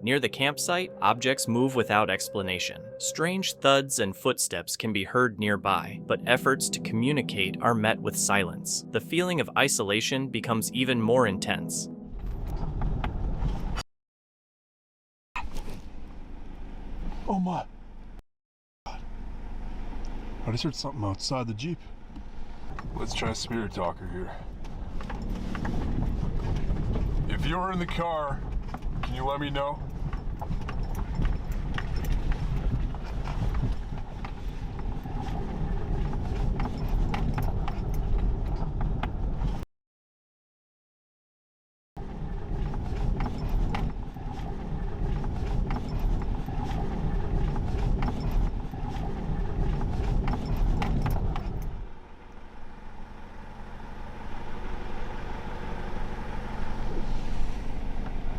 Near the campsite, objects move without explanation. Strange thuds and footsteps can be heard nearby, but efforts to communicate are met with silence. The feeling of isolation becomes even more intense. Oh my. God. I just heard something outside the Jeep. Let's try Spirit Talker here. If you're in the car, can you let me know?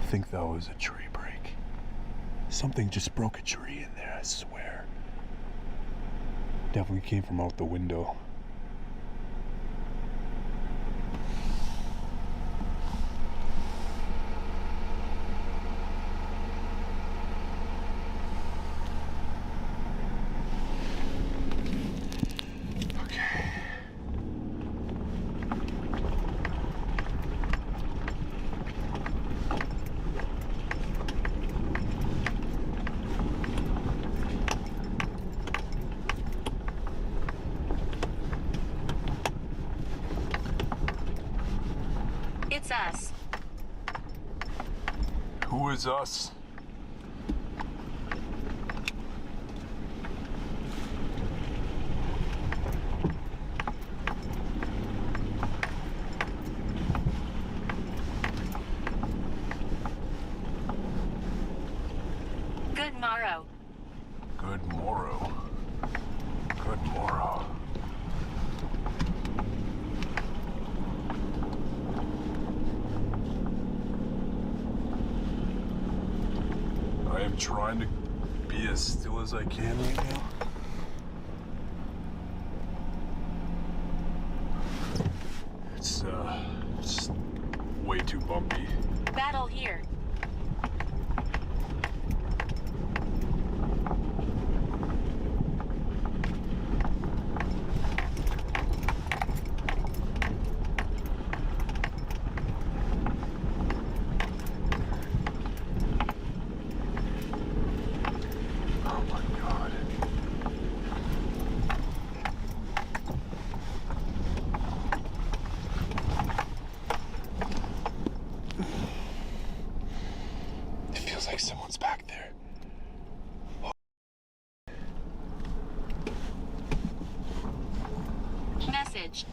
think that was a tree break. Something just broke a tree in there, I swear. Definitely came from out the window. It's us. Who is us? Good morrow. Good morrow. Good morrow. I am trying to be as still as I can right now. It's way too bumpy. Battle here. Like someone's back there. Message.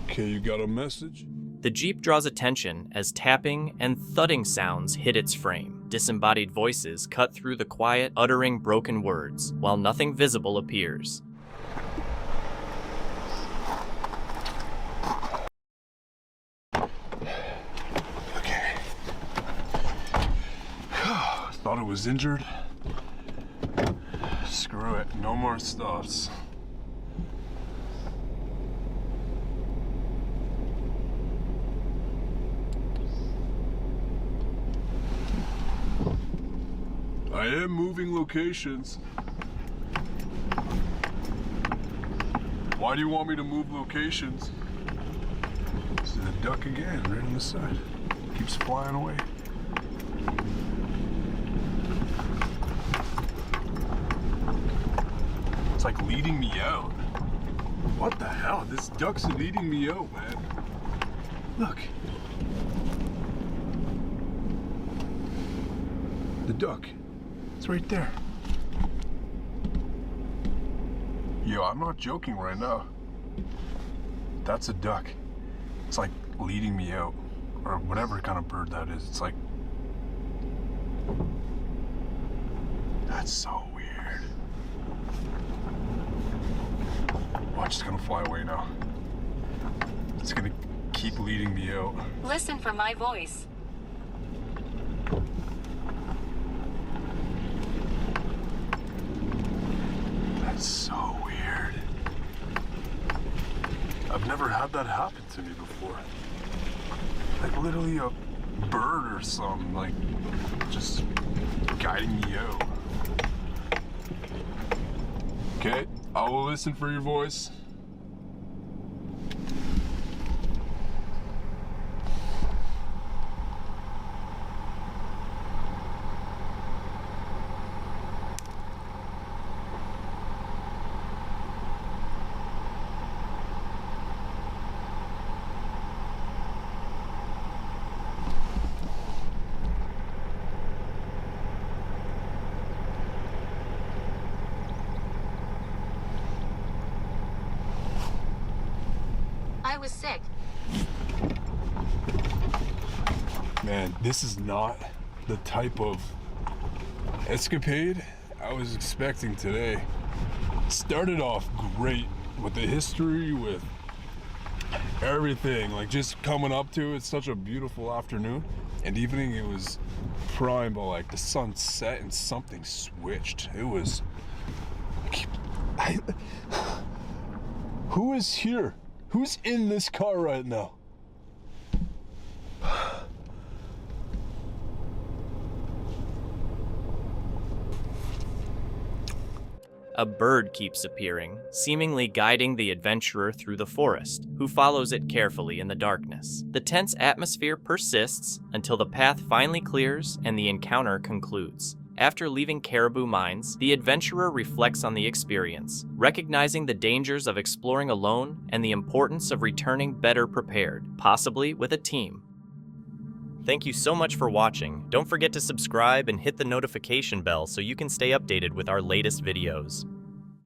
Okay, you got a message? The Jeep draws attention as tapping and thudding sounds hit its frame. Disembodied voices cut through the quiet, uttering broken words, while nothing visible appears. Thought it was injured. Screw it, no more stops. I am moving locations. Why do you want me to move locations? This is a duck again, right on the side. Keeps flying away. It's like leading me out. What the hell? This duck's leading me out, man. Look. The duck. It's right there. Yo, I'm not joking right now. That's a duck. It's like leading me out. Or whatever kind of bird that is. It's like... That's so weird. Watch, it's gonna fly away now. It's gonna keep leading me out. Listen for my voice. That's so weird. I've never had that happen to me before. Like literally a bird or something, like just guiding me out. Okay, I will listen for your voice. I was sick. Man, this is not the type of escapade I was expecting today. Started off great with the history, with everything, like just coming up to it. It's such a beautiful afternoon and evening. It was prime, but like the sun set and something switched. It was who is here? Who's in this car right now? A bird keeps appearing, seemingly guiding the adventurer through the forest, who follows it carefully in the darkness. The tense atmosphere persists until the path finally clears and the encounter concludes. After leaving Caribou Mines, the adventurer reflects on the experience, recognizing the dangers of exploring alone and the importance of returning better prepared, possibly with a team. Thank you so much for watching. Don't forget to subscribe and hit the notification bell so you can stay updated with our latest videos.